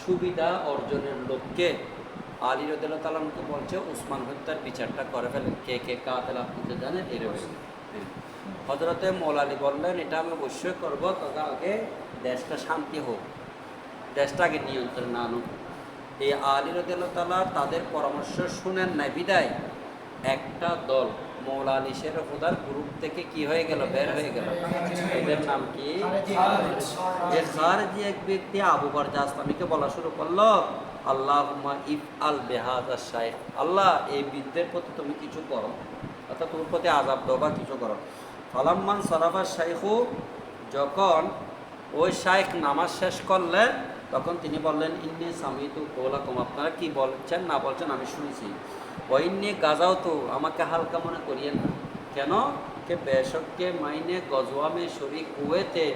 সুবিধা অর্জনের লোককে আলী রাদিয়াল্লাহু তাআলা আনহুকে বলছে উসমান হত্যার বিচারটা করে ফেলেন। কে কে কাতেল আপনি তো জানেন। এরকম হযরতে মৌলা আলী বললেন এটা আমি অবশ্যই করবো, তবে আগে দেশটা শান্তি হোক, দেশটা আগে নিয়ন্ত্রণে আনুক। এই আলী রাদিয়াল্লাহু তাআলা তাদের পরামর্শ শুনেন নাই বিদায় একটা দল মৌলা আলী শের হুদার গ্রুপ থেকে কি হয়ে গেল, বের হয়ে গেল। এদের নাম কি? খারেজি এক ব্যক্তি আবু বরজা আসলামীকে বলা শুরু করলো, আল্লাহুম্মা ইফআল বিহাযা শাইখ, আল্লাহ এই বৃদ্ধের প্রতি তুমি কিছু করো, অর্থাৎ তোর প্রতি আযাব দাও বা কিছু করো। ফালাম্মান সারাফা শাইখু, যখন ওই শাইখ নামাজ শেষ করলেন তখন তিনি বললেন ইন্নী সামিতু কওলাকুম, আপনারা কি বলছেন না বলছেন আমি শুনেছি। ওয়াইন্নী গাজাও তো, আমাকে হালকা মনে করিয়েন না। কেন? কে बेशक के मायने गज़वा में शरीक हुए थे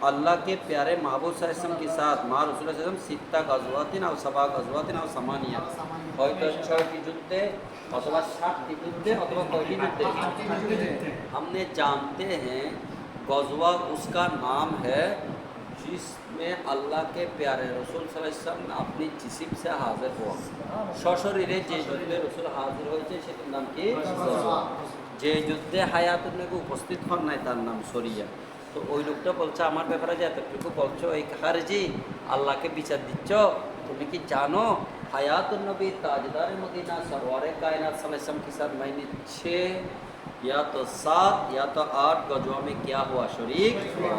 अल्लाह के प्यारे महबूब सल्लल्लाहु अलैहि वसल्लम के साथ। माँ रसूल सल्लल्लाहु अलैहि वसल्लम सित्ता गज़वातिन और सबा गज़वातिन और समानिया, হয়তো 6টি যুদ্ধে অথবা 7টি যুদ্ধে অথবা কয়টি যুদ্ধে। हमने जानते हैं गज़वा उसका नाम है जिसमें अल्लाह के प्यारे रसूल सल्लल्लाहु अलैहि वसल्लम अपनी जिस्म से हाजिर हुआ। সশরীরে যে যুদ্ধে রসুল হাজির হয়েছে সেটার নাম কি? যে যুদ্ধে হায়াতুন নবী উপস্থিত হন নাই তার নাম সরিয়া। তো ওই লোকটা বলছে আমার ব্যাপারে যে এতটুকু বলছো, এই খারেজি আল্লাহকে বিচার দিচ্ছ, তুমি কি জানো হায়াতুন নবী তাজদার মদিনা সরওয়ারে কায়নাত সাল্লাল্লাহু আলাইহি ওয়াসাল্লাম के साथ मैंने 6 या तो 7 या तो 8 गज़वा में क्या हुआ, शरीक हुआ।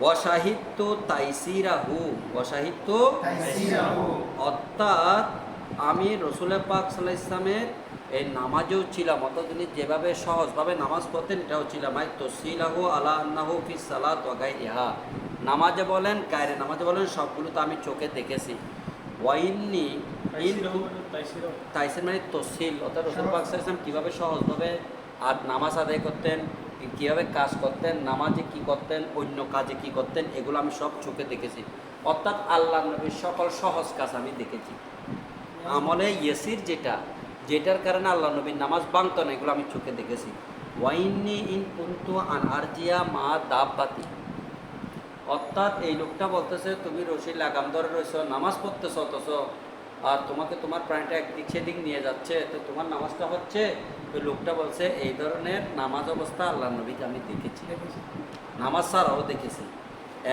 ওয়াশাহিদতু তাইসিরাহু, ওয়াশাহিদতু তাইসিরাহু, অর্থাৎ আমি রসুল পাক সাল্লাল্লাহু আলাইহি ওয়াসাল্লামের এই নামাজেও ছিলাম, অর্থাৎ তিনি যেভাবে সহজভাবে নামাজ পড়তেন এটাও ছিলাম। আই তসিলাহু আলা আন্নাহু ফিস সালাত ওয়া গায়রিহা, নামাজে বলেন গায়রে নামাজে বলেন সবগুলো তো আমি চোখে দেখেছি। ওয়াইন্নি তাইসির মানে তসিল, অর্থাৎ রসুল পাক সাল্লাল্লাহু আলাইহি ওয়াসাল্লাম কীভাবে সহজভাবে আর নামাজ আদায় করতেন, কীভাবে কাজ করতেন, নামাজে কি করতেন, অন্য কাজে কি করতেন, এগুলো আমি সব চোখে দেখেছি। অর্থাৎ আল্লাহ নবীর সকল সহজ কাজ আমি দেখেছি। আমলে ইয়েসির যেটার কারণে আল্লাহ নবীর নামাজ ভাঙত না, এগুলো আমি চোখে দেখেছি। ওয়াইন্নি ইন কুনতু আন আরজিয়া মা দাব্বাতি, অর্থাৎ এই লোকটা বলতেছে তুমি রশি লাগাম ধরে রয়েছো, নামাজ পড়তেছ, অথচ আর তোমাকে তোমার প্রাণটা একদিক সেদিক নিয়ে যাচ্ছে, তো তোমার নামাজটা হচ্ছে। তো লোকটা বলছে এই ধরনের নামাজ অবস্থা আল্লাহ নবীকে আমি দেখেছি, নামাজ ছাড়াও দেখেছি।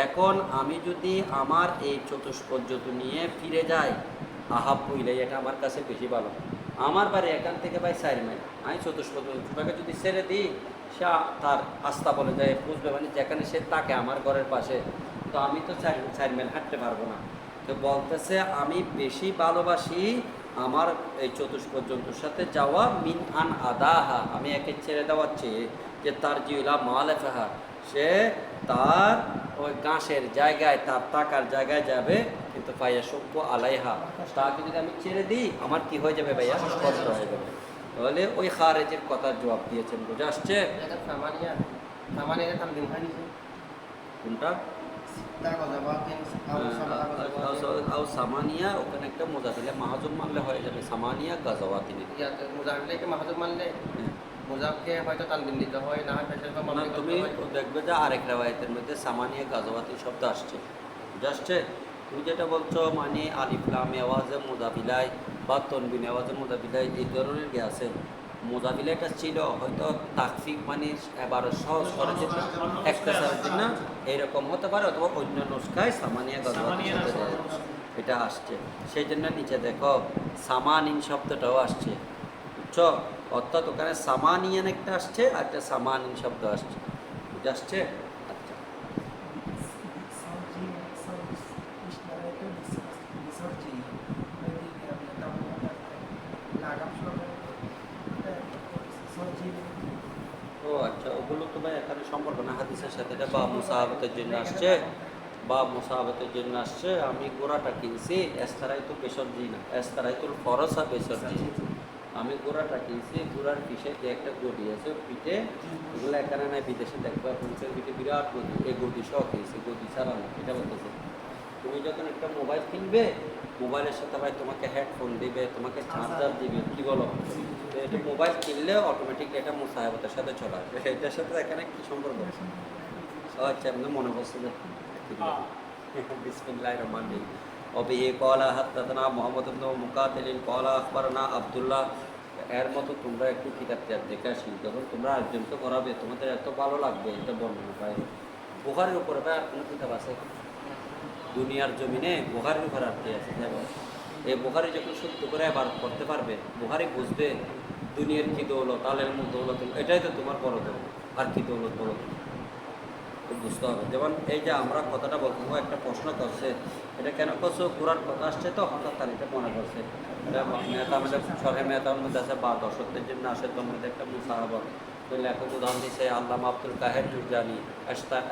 এখন আমি যদি আমার এই চতুষ্পর্যত নিয়ে ফিরে যাই, আহাব বইলে এটা আমার কাছে বেশি ভালো। আমার বাড়ি এখান থেকে ভাই 4 মাইল, আমি চতুষ্পর্যটাকে যদি ছেড়ে দিই, সে তার আস্থা বলে যায় বুঝবে, মানে যেখানে সে তাকে আমার ঘরের পাশে, তো আমি তো 4 মাইল হাঁটতে পারবো না। তো বলতেছে আমি বেশি ভালোবাসি আমার এই চতুষ্পর্যন্তর সাথে যাওয়া মিন আন আদাহা, আমি একে ছেড়ে দেওয়ার চেয়ে যে তার জিউলা মালেফাহা, সে তার ওই গাছের জায়গায় তার টাকার জায়গায় যাবে, কিন্তু ভাইয়া সভ্য আলাইহা, তাকে যদি আমি ছেড়ে দিই আমার কি হয়ে যাবে ভাইয়া, কষ্ট হয়ে যাবে। তাহলে ওই খারেজের কথার জবাব দিয়েছেন, বুঝে আসছে? কোনটা সামানিয়া, ওখানে একটা মোজা দিলে মাহাজুব মানলে হয়ে যাবে, সামানিয়া গাজাওয়াতিন। তুমি দেখবে যে আরেক রেওয়ায়েতের মধ্যে সামানিয়া গাজাওয়াতি শব্দ আসছে, বুঝে আসছে? তুমি যেটা বলছো মানে আলিফলাম আওয়াজে মোজাবিলাই বা তনবিন আওয়াজে মোজাবিলাই, এই ধরনের গে আছে। মোজাবিলাটা ছিল হয়তো তাকফিক মানে এবার সহজ করে যেত একটা সারাদিন না, এইরকম হতে পারে, অথবা অন্য নুস্খায় সামানিয়া গাজাওয়াতি এটা আসছে। সেই জন্য নিচে দেখো সামানিন শব্দটাও আসছে, বুঝছো? অর্থাৎ ওখানে সামানিয়ান একটা আসছে আর একটা সামানিন শব্দ আসছে, বুঝে আসছে? আচ্ছা, ও আচ্ছা, ওগুলো তো ভাই এখানে সম্পর্ক না হাদিসের সাথে। এটা বা মুসাহাবতের জন্য আসছে, বা মুসাহাবতের জন্য আসছে। আমি গোড়াটা কিনছি, এস্তারাই তো বেসরজি না, এস্তারাই তো ফরসা বেসরজি। আমি গোড়াটা কিনছি, গোড়ার পিঠে যে একটা গদি আছে পিঠে, এগুলো এখানে নাই, বিদেশে দেখবা পুলিশের পিঠে বিরাট গদি, এই গদি সহ কিনছি, গদি ছাড়া না। এটা বলতেছে তুমি যখন একটা মোবাইল কিনবে, মোবাইলের সাথে ভাই তোমাকে হেডফোন দিবে, তোমাকে চার্জার দিবে, কি বলো? তো এটা মোবাইল কিনলে অটোমেটিকলি এটা মুসাহাবতের সাথে চলে আসবে। এটার সাথে এখানে কি সম্পর্ক? ও আচ্ছা, এমনি মনে পড়ছে যে বিসমিল্লাহির রহমানির রহিম। وبه قال حدثنا محمد بن مقاتل قال اخبرنا عبد الله। এর মতো তোমরা একটু কিতাব দেখে আসি, যখন তোমরা আরেকজনকে করাবে তোমাদের এত ভালো লাগবে। এটা বর্ণনা পাই বুখারীর উপরে ভাই আর কোনো কিতাব আছে দুনিয়ার জমিনে? বুখারীর উপর আর কি আছে? এই বুখারী যখন শুদ্ধ করে আবার করতে পারবে, বুখারী বুঝবে দুনিয়ার কি দৌলত, আলের দৌলত, এটাই তো তোমার বড় দৌলত। আর কি দৌলত বলো তো বুঝতে হবে। যেমন এই যে আমরা কথাটা বলতে একটা প্রশ্ন করছে, এটা কেন করছো? কোরআন কথা আসছে তো হঠাৎ তার এটা মনে করছে। এটা মেহতা আমাদের শরহে মেহতার মধ্যে আছে, বা দর্শকদের জন্য আসে, তোর মধ্যে একটা মুসাহাবত। তো লেখক উদাহরণ দিচ্ছে আল্লামা আব্দুল কাহের জুরজানি,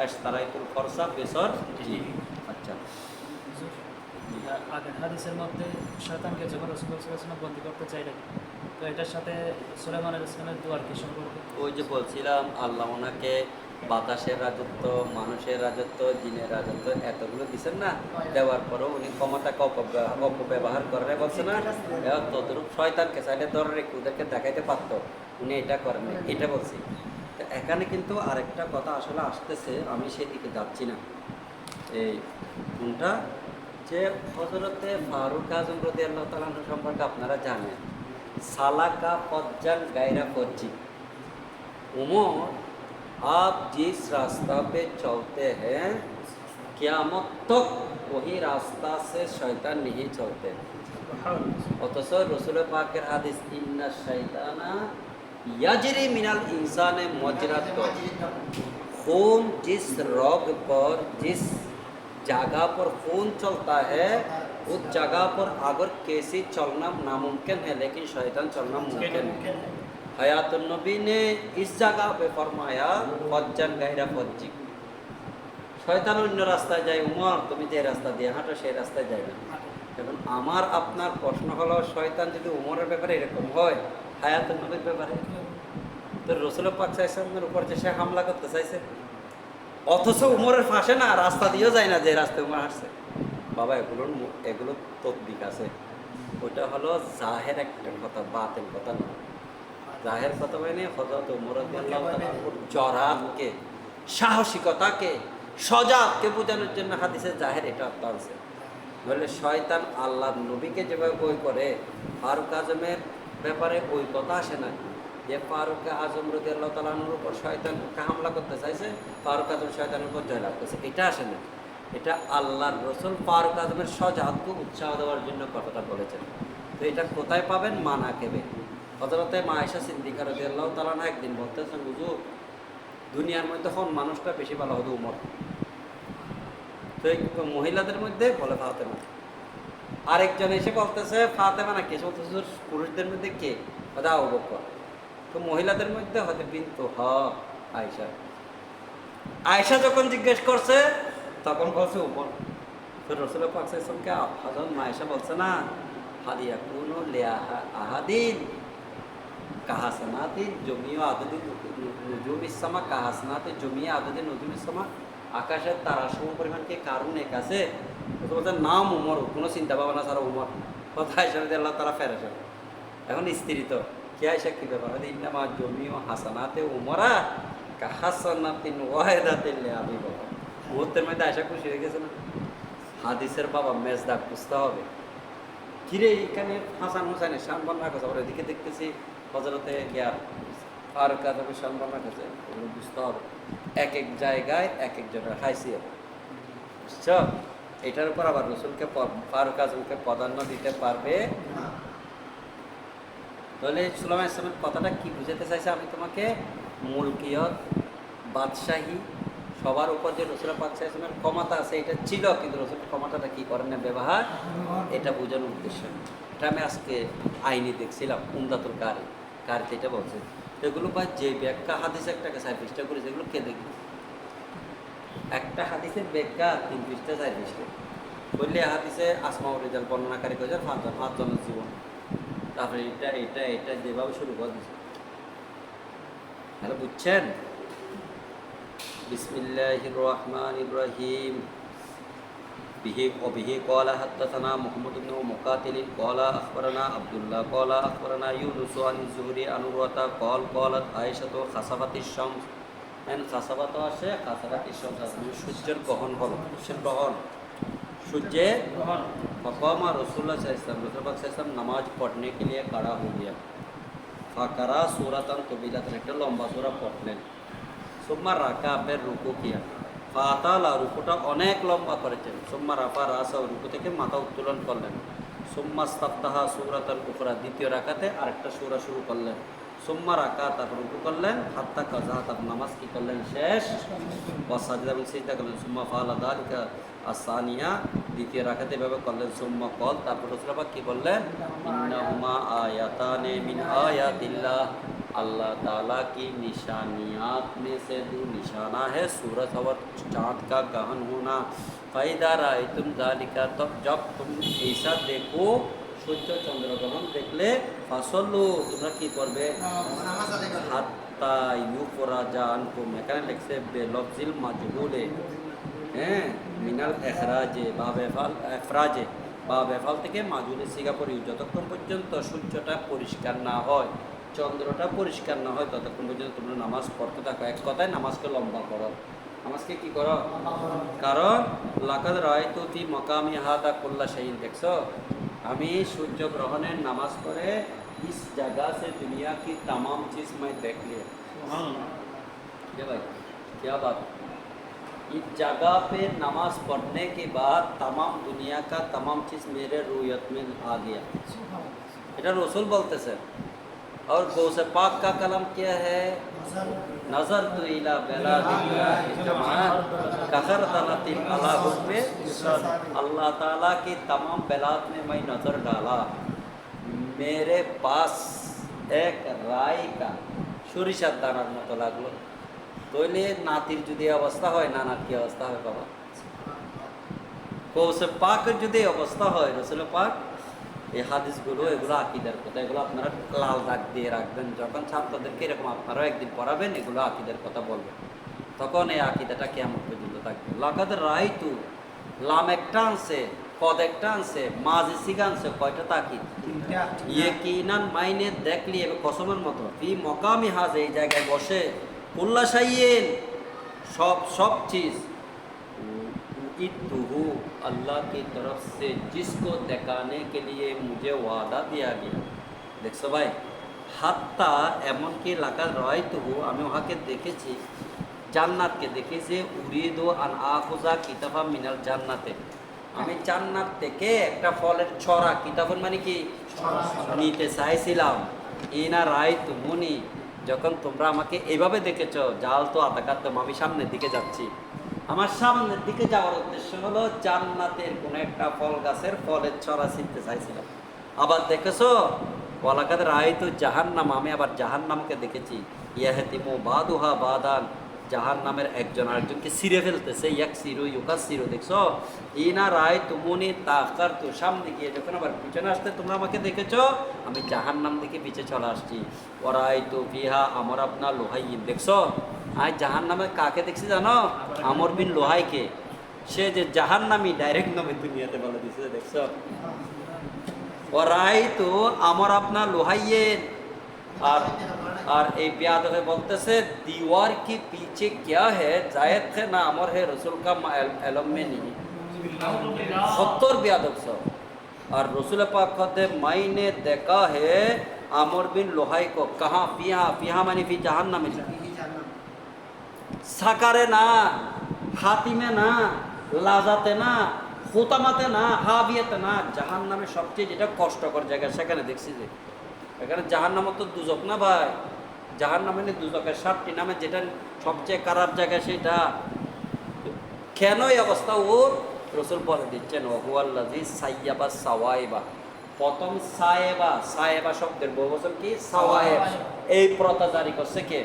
এশতারাইতুল ফরসা বেসর জি। আচ্ছা, আগের হাদিসের মধ্যে শয়তানকে যখন রাসূলুল্লাহ সাল্লাল্লাহু আলাইহি ওয়াসাল্লাম বন্দী করতে চাইলেন, তো এটার সাথে সুলাইমান আলাইহিস সালামের দুয়ার কি সম্পর্ক? ওই যে বলছিলাম আল্লাহ ওনাকে বাতাসের রাজত্ব, মানুষের রাজত্ব, জিনের রাজত্ব এতগুলো দিচ্ছেন না, দেওয়ার পরেও উনি ক্ষমতাকে অপব্যবহার করে বলছে না, ততরূপ শয়তানকে চাইলে ধরে রেখে ওদেরকে দেখাইতে পারতো, উনি এটা করেন। এটা বলছি। তো এখানে কিন্তু আরেকটা কথা আসলে আসতেছে, আমি সেদিকে যাচ্ছি না। এই কোনটা যে হযরতে ফারুক আযম রাদিয়াল্লাহু তাআলা আনহু সম্পর্কে আপনারা জানেন, সালাকা ফজ্জান গায়রা ফজ্জি। उमर आप जिस रास्ता पे चलते हैं क़यामत तक वही रास्ता से शैतान नहीं चलते। অথচ রসুল পাকের হাদিস ইন্না শৈতানা याजरी मिनल इंसान मजरत, खून जिस रोग पर, जिस जगह पर खून चलता है उस जगह पर अगर कैसी चलना नामुमकिन है, लेकिन शैतान चलना मुमकिन है। हयातुन नबी ने इस जगह पे फरमाया फज्जन गैरा फज्जी, শয়তান অন্য রাস্তায় যায়, উমর তুমি যে রাস্তা দিয়ে হাঁটো সেই রাস্তায় যায় না। এখন আমার আপনার প্রশ্ন হলো, শয়তান যদি উমরের ব্যাপারে এরকম হয়, হায়াতুন নবীর ব্যাপারে? তো রাসূল পাক সাল্লাল্লাহু আলাইহি ওয়াসাল্লামের উপর যে সে হামলা করতে চাইছে, অথচ উমরের ফাঁসে না, রাস্তা দিয়েও যায় না যে রাস্তায় উমর হাঁটছে। বাবা এগুলো তদ্বিক আছে। ওটা হলো জাহের একটা কথা, বাতিল কথা না। জাহের কথা মানে হযরত ওমর রাদিয়াল্লাহু তাআলা জরাতকে, সাহসিকতাকে, সজাতকে বোঝানোর জন্য হাদিসে জাহের এটা আছে। বলে শয়তান আল্লাহর নবীকে যেভাবে বই করে, ফারুক আজমের ব্যাপারে ওই কথা আসে না যে ফারুক আজম রাদিয়াল্লাহু তাআলা আনহুর উপর শয়তান হামলা করতে চাইছে, ফারুক আজম শয়তানের উপর জয়লাভ করছে, এটা আসে না। এটা আল্লাহর রাসূল ফারুক আজমের সজাতকে উৎসাহ দেওয়ার জন্য কথাটা বলেছেন। তো এটা কোথায় পাবেন? মানাকেবে। হযরতে মা আয়েশা সিদ্দিকা রাদিয়াল্লাহু তাআলা আনহা একদিন বলতেছেন, হুজুর দুনিয়ার মধ্যে কোন মানুষটা বেশি ভালো হবে? উমর। তো এই মহিলাদের মধ্যে বলে ফাতেমা। আরেকজন এসে বলতেছে ফাতেমা নাকি? হুজুর পুরুষদের মধ্যে কে? কথা আবু বকর। তো মহিলাদের মধ্যে হতে বিন্তু আয়েশা। আয়েশা যখন জিজ্ঞেস করছে তখন বলছে উমর। তো রাসূল পাক সাল্লাল্লাহু আলাইহি ওয়াসাল্লামকে হযরত মা আয়েশা বলছে না, হাদিয়া কুনু লিআহা আহাদিন কাহাসানাতি জমিয়া আদদি নুজুমিস সামা, কাহাসানাতি জমিয়া আদদি নুজুমিস সামা, আকাশের তারার সম পরিমাণ কি কারণ এক আছে? বলছে নাম উমর, কোনো চিন্তা ভাবনা ছাড়া উমর। কথা আয়েশা রাদিয়াল্লাহু তাআলা ফেরেশান। এখন স্ত্রী তো কি আয়েশা কি ব্যাপার? ইন্নামা জমিউ হাসানাতে উমরা কাহাসানাতিন ওয়াহিদাতিন লিআবি বকর। মুহূর্তের মধ্যে আয়েশা খুশি হয়ে গেছে না? হাদিসের বাবা মেজদাক বুঝতে হবে। কিরে এখানে হাসান হুসাইনের শান বর্ণনা করছে, আবার এদিকে দেখতেছি হযরতে গিয়া ফারুক আজমের শান বর্ণনা করছে। ওগুলো বুঝতে হবে, এক এক জায়গায় এক একজনের হাইসিয়ত, বুঝছ? এটার উপর আবার রসুলকে ফারুক আজমকে প্রাধান্য দিতে পারবে। তাহলে সুলাইমান ইসলামের কথাটা কি বুঝাতে চাইছে? আমি তোমাকে মুলকিয়ত, বাদশাহী, সবার উপর যে রসুল পাক সাল্লাল্লাহু আলাইহি ওয়াসাল্লামের ক্ষমতা আছে এটা ছিল, কিন্তু রসুল ক্ষমতাটা কি করেন না, ব্যবহার, এটা বোঝানোর উদ্দেশ্য। এটা আমি আজকে আইনি দেখছিলাম উমদাতুল কারিতে এটা বলছে। এগুলো ভাই যে ব্যাখ্যা হাদিস একটাকে 4 পৃষ্ঠা করেছে, এগুলো কে দেখবে? একটা হাদিসের ব্যাখ্যা 3 পৃষ্ঠা 4 পৃষ্ঠা বললে হাদিসে আসমাউল রিজাল বর্ণনাকারী কয়েছে 5 জনের জীবন, তারপরে এটা যেভাবে শুরু করে দিচ্ছে। হ্যালো, বুঝছেন? বিসমিল্লাহির রহমানির রহিম। وبه قال حدثنا محمد بن مقاتل قال أخبرنا عبد الله قال أخبرنا يونس عن الزهري عن عروة قالت عائشة خسفت الشمس خسفت الشمس সূর্যের গ্রহণ হলো, সূর্যের গ্রহণ। فقام رسول الله صلى الله عليه वसल्लम नमाज पढ़ने के लिए खड़ा हो गया। فقرأ सूरतन तवीलतन, একটা লম্বা সূরা পড়লেন। সুম্মা রাকা, ফের রুকু কিয়া। ফাতালা, রুকুটা অনেক লম্বা করেছেন। সুম্মা রাফা রাসা, রুকু থেকে মাথা উত্তোলন করলেন। সুম্মা ইস্তাফতাহা সূরাতাল উখরা, দ্বিতীয় রাকাতে আরেকটা সূরা শুরু করলেন। সুম্মা রাকা, তারপর রুকু করলেন। হাত্তা কাযা, তারপর নামাজ কি করলেন? শেষ। ওয়া সাজদা, এবং সিজদা করলেন। সুম্মা ফাআলা যালিকা আস-সানিয়া, দ্বিতীয় রাকাতে এভাবে করলেন। সুম্মা কল, তারপর রাসূল পাক কি বললেন? ইন্নাহুমা আয়াতানে মিন আয়াতিল্লাহ, अल्लाह ताला की निशानियात में से 2 निशाना है सूरज और चाँद का गहन होना। फ़ायदा राय तुम जालिका, तब जब तुम ऐसा देखो, সূর্য চন্দ্রগ্রহণ দেখলে ফাসলু, তোমরা কি করবে? হাত্তা ইউফরাজা আনকুম, এখানে লিখছে বেলফজিল মাজহুলে, হ্যাঁ, মিনাল এখরাজে বা বেফাল, এফরাজে বা বেফাল থেকে মাজহুলে সিঙ্গাপুরি, যতক্ষণ পর্যন্ত সূর্যটা পরিষ্কার না হয়, চন্দ্রটা পরিষ্কার না হয়, ততক্ষণ পর্যন্ত তোমরা নামাজ পড়তে থাকো। এক কথায় নামাজকে লম্বা করো, নামাজকে কি করো? কারণ লাকাদ রায়তু ফি মাকামি হাদা কুল্লা শাইইন, দেখছো আমি সূর্য গ্রহণের নামাজ পড়ে इस जगह से दुनिया की तमाम चीज़ मैं देख लिया। क्या भाई, क्या बात? इस जगह पे नमाज पढ़ने के बाद तमाम दुनिया का तमाम चीज़ मेरे रूयत में आ गया। এটা রসুল বলতেছে। और गौसे पाक का कलम क्या है? नजर तो इला अल्लाह ताला की तमाम बेलात में मैं नज़र डाला। मेरे पास एक राय का সরিষার দানার মতো লাগলো। তাইলে নাতির যদি অবস্থা হয়, নানার কি অবস্থা হবে বাবা? গৌসে পাকের যদি অবস্থা হয়, রসুল পাক, এই হাদিসগুলো, এগুলো আকিদার কথা, এগুলো আপনারা লাল দাগ দিয়ে রাখবেন। যখন ছাত্রদেরকে এরকম আপনারাও একদিন পড়াবেন, এগুলো আকিদার কথা বলবেন, তখন এই আকিদাটা কেমন পর্যন্ত থাকবে। লাকাদ রাইতু, লাম একটা আনছে, পদ একটা আনছে, মাঝি সিগা আনছে, কয়টা তাকিদ? ইয়াকিনান, মাইনে দেখলি, এবার কসমের মতো। ফি মকামি হাজ, এই জায়গায় বসে, কুল্লা শাইইন, সব চিজ, इत्तुहु, अल्लाह की तरफ से जिसको दिखाने के लिए मुझे वादा दिया गया। দেখছো ভাই, হাত্তা এমনকি লাকাদ রায়তুহু, আমি ওহাকে দেখেছি, জান্নাতকে দেখেছি, উরিদু আন আখুজা কিতাবা মিনাল জান্নাতে, আমি জান্নাত থেকে একটা ফলের ছড়া, কিতাবন মানে কি নিতে চাইছিলাম। ইনা রায়তুমুনি, যখন তোমরা আমাকে এভাবে দেখেছো, জাল তো আতাকাতম, আমি সামনের দিকে যাচ্ছি। আমার সামনের দিকে যাওয়ার উদ্দেশ্য হলো জান্নাতের কোন একটা ফল গাছের ফলের ছড়া ছিনতে চাইছিলাম। আবার দেখেছো ওয়ালাকাদ রায়তু জাহান্নাম, আমি আবার জাহান্নামকে দেখেছি, ইয়াহতিমু বাদুহা বাদান, জাহান্নামের একজন আরেকজনকে ছিঁড়ে ফেলতেছে, ইয়াকসিরু ইউকাসিরু, দেখছো। ইনা রায়তুমুনি তাকারতু, সামনে গিয়ে যখন আবার পিছনে আসতে তোমরা আমাকে দেখেছো, আমি জাহান্নাম দিকে পিছে চলে আসছি। ওয়ারাইতু ফিহা আমর আবনা লুহাইয়িন, দেখছো আজ জাহান্নামে কাকে দেখছি জানো? আমর বিন লোহাইকে। সে যে জাহান্নামী, ডাইরেক্ট নামে দুনিয়াতে বলে দিছে, দেখছো। ওরাইতু আমর আপনা লোহাইয়েন, আর এই বিয়াদবে বলতেছে दीवार के पीछे क्या है, जायद है ना अमर है, रसूल का इल्म में नहीं। 70 बियादब सब। और रसूल पाक कहते मैंने देखा है আমর বিন লোহাই को, कहाँ? फिहा मानी फी जहन्नम में, সাকারে না, হাতিমে না, লাজাতে না, হোতামাতে না, হাবিয়াতে না, জাহান্নামে সবচেয়ে যেটা কষ্টকর জায়গা, সেখানে দেখছি যে এখানে জাহান্নাম তো দুজক না ভাই, জাহান্নামে নেই দুজকের 7টি নামে, যেটা সবচেয়ে খারাপ জায়গা সেটা। কেন এই অবস্থা ওর? রসুল বলে দিচ্ছেন ওহুয়াল্লাযী সাইয়াবা সাওয়াইবা, প্রথম সায়েবা শব্দের বহুবচন কি সাওয়ায়েব। এই প্রথা জারি করছে কে?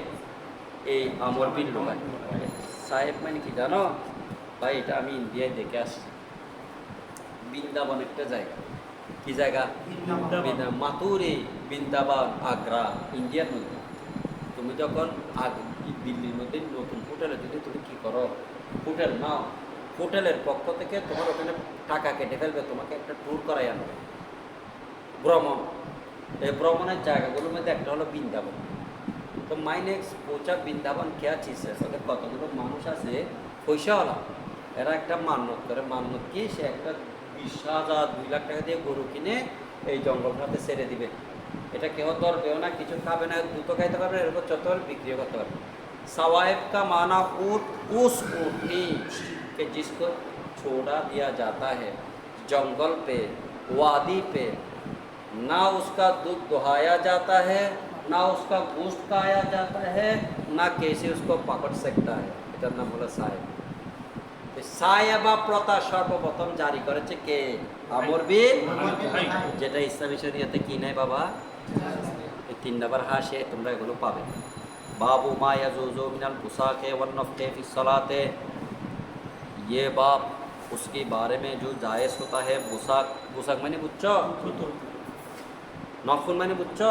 এই আমর বিন লুহাই। সাহেব মানে কি জানো ভাই? এটা আমি ইন্ডিয়ায় দেখে আসছি। বৃন্দাবন একটা জায়গা, কি জায়গা? মাথুরি, বৃন্দাবন, আগ্রা, ইন্ডিয়ার মধ্যে। তুমি যখন দিল্লির মধ্যে নতুন হোটেলে যদি তুমি কি করো, হোটেল নাও, হোটেলের পক্ষ থেকে তোমার ওখানে টাকা কেটে ফেলবে, তোমাকে একটা ট্যুর করাই আনবে, ভ্রমণ। এই ভ্রমণের জায়গাগুলোর মধ্যে একটা হলো বৃন্দাবন। তো মাইনেক্স পৌঁছা বৃন্দাবন কেয়া চিজ আছে, কতগুলো মানুষ আছে পয়সাওয়ালা, এরা একটা মান্যত করে। মান্যত কি? সে একটা 20,000 2 লাখ টাকা দিয়ে গরু কিনে এই জঙ্গলটাতে ছেড়ে দিবে। এটা কেউ ধরবেও না, কিছু খাবে না, দুটো খাইতে পারবে, এরকম চলতে পারবে, বিক্রিও করতে পারবে। सवाइब का माना ऊँट, उस ऊँटनी के जिसको छोड़ा दिया जाता है जंगल पे, वादी पे, ना उसका दूध दुहाया जाता है, ना उसका गोश्त खाया जाता है, ना कैसे उसको पकड़ सकता है। এটার নাম হলো সাহেব। সায়েবা প্রথা সর্বপ্রথম জারি করেছে কে? আমর বিন, যেটা ইসলামী শরীয়তে কি নাই বাবা? এই 3 নম্বর হাসে তোমরা এগুলো পাবে। बाबू मा यजूज़ु मिनल बुसाके वन्नफ़्क़े फ़ी सलाते, ये बाप उसके बारे में जो जायज़ होता है। बुसाक, बुसाक मैंने बुच्चो, नफुल मैंने बुच्चो,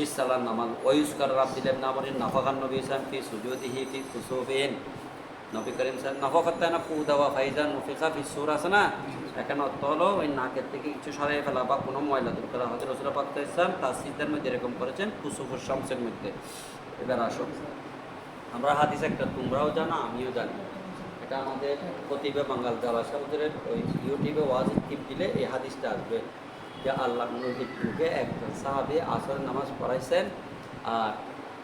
इस सलाह नमाज वयुस कर रब दिले नामरिन नफ़क़न नबी सल्लल्लाहु अलैहि वसल्लम फ़ी सुजूदिही फ़ी कुसूफ़िन, নবী করিম সাল্লাল্লাহু নফাকাত না কুদাওয়া ফাইজান মুফিকা ফি সূরা আছে না, এখানে অর্থ হলো ওই নাকের থেকে কিছু সরাই ফেলা বা কোনো ময়লা দূর করা। হযরত রাসূল পাক সাল্লাল্লাহু তাসসিদের মধ্যে এরকম করেছেন কুসুফুস শামসের মধ্যে। এবার আসো, আমরা হাদিস একটা তোমরাও জানো আমিও জানি, এটা আমাদের খতিবে বাঙ্গাল জালা সাহেবের ওই ইউটিউবে ওয়াজ টিপ দিলে এই হাদিসটা আসবে যে আল্লাহ নবীর যুগে একজন সাহাবী আসরের নামাজ পড়াইছেন আর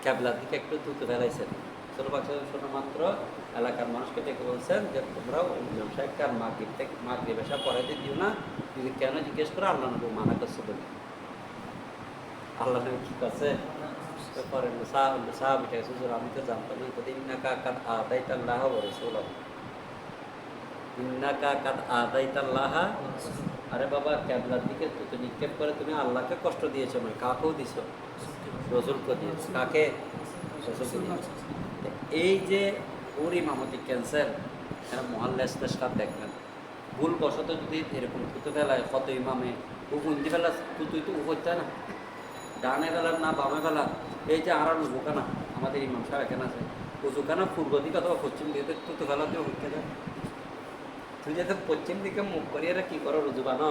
কিবলার দিকে একটু থুতু ফেলাইছেন। শোনা মাত্র এলাকার মানুষকে ডেকে বলছেন যে তোমরা ইমাম সাহেবকে আর মাগরিব এশা পড়াইতে দিও না, যদি কেন জিজ্ঞেস করে আল্লাহ নবী মানা করছে বলে। আল্লাহ নবী কি করছে? পরে সাহাবীটা হুজুর আমি তো জানতাম না, কোথায় ইন্নাকা কাদ আদাইতাল্লাহ ওয়া রাসূলাহু, ইন্নাকা কাদ আদাইতাল্লাহ। আরে বাবা, কিবলার দিকে থুতু নিক্ষেপ করে তুমি আল্লাহকে কষ্ট দিয়েছো, মানে কাকেও দিছো? রাসূলকে দিয়েছো। কাকে? রাসূলকে দিয়েছো। এই যে ওর ইমামতি ক্যান্সার, এরা মহল্লা ইস্তেশকার দেখলেন, ভুল বশত যদি এরকম থুতু ফেলায় কত ইমামে ও গুঞ্জি ফেলা তুই তো হইতে না, ডানে ফেলার না বামে ফেলা। এই যে আর উজুখানা আমাদের ইমাম সাহেব এখানে আছে, উজুখানা পূর্ব দিকে অথবা পশ্চিম দিকে থুতু ফেলা দিয়ে হইতে যায়। তুই যাতে পশ্চিম দিকে মুখ করিয়ে কি করো রুজুবা না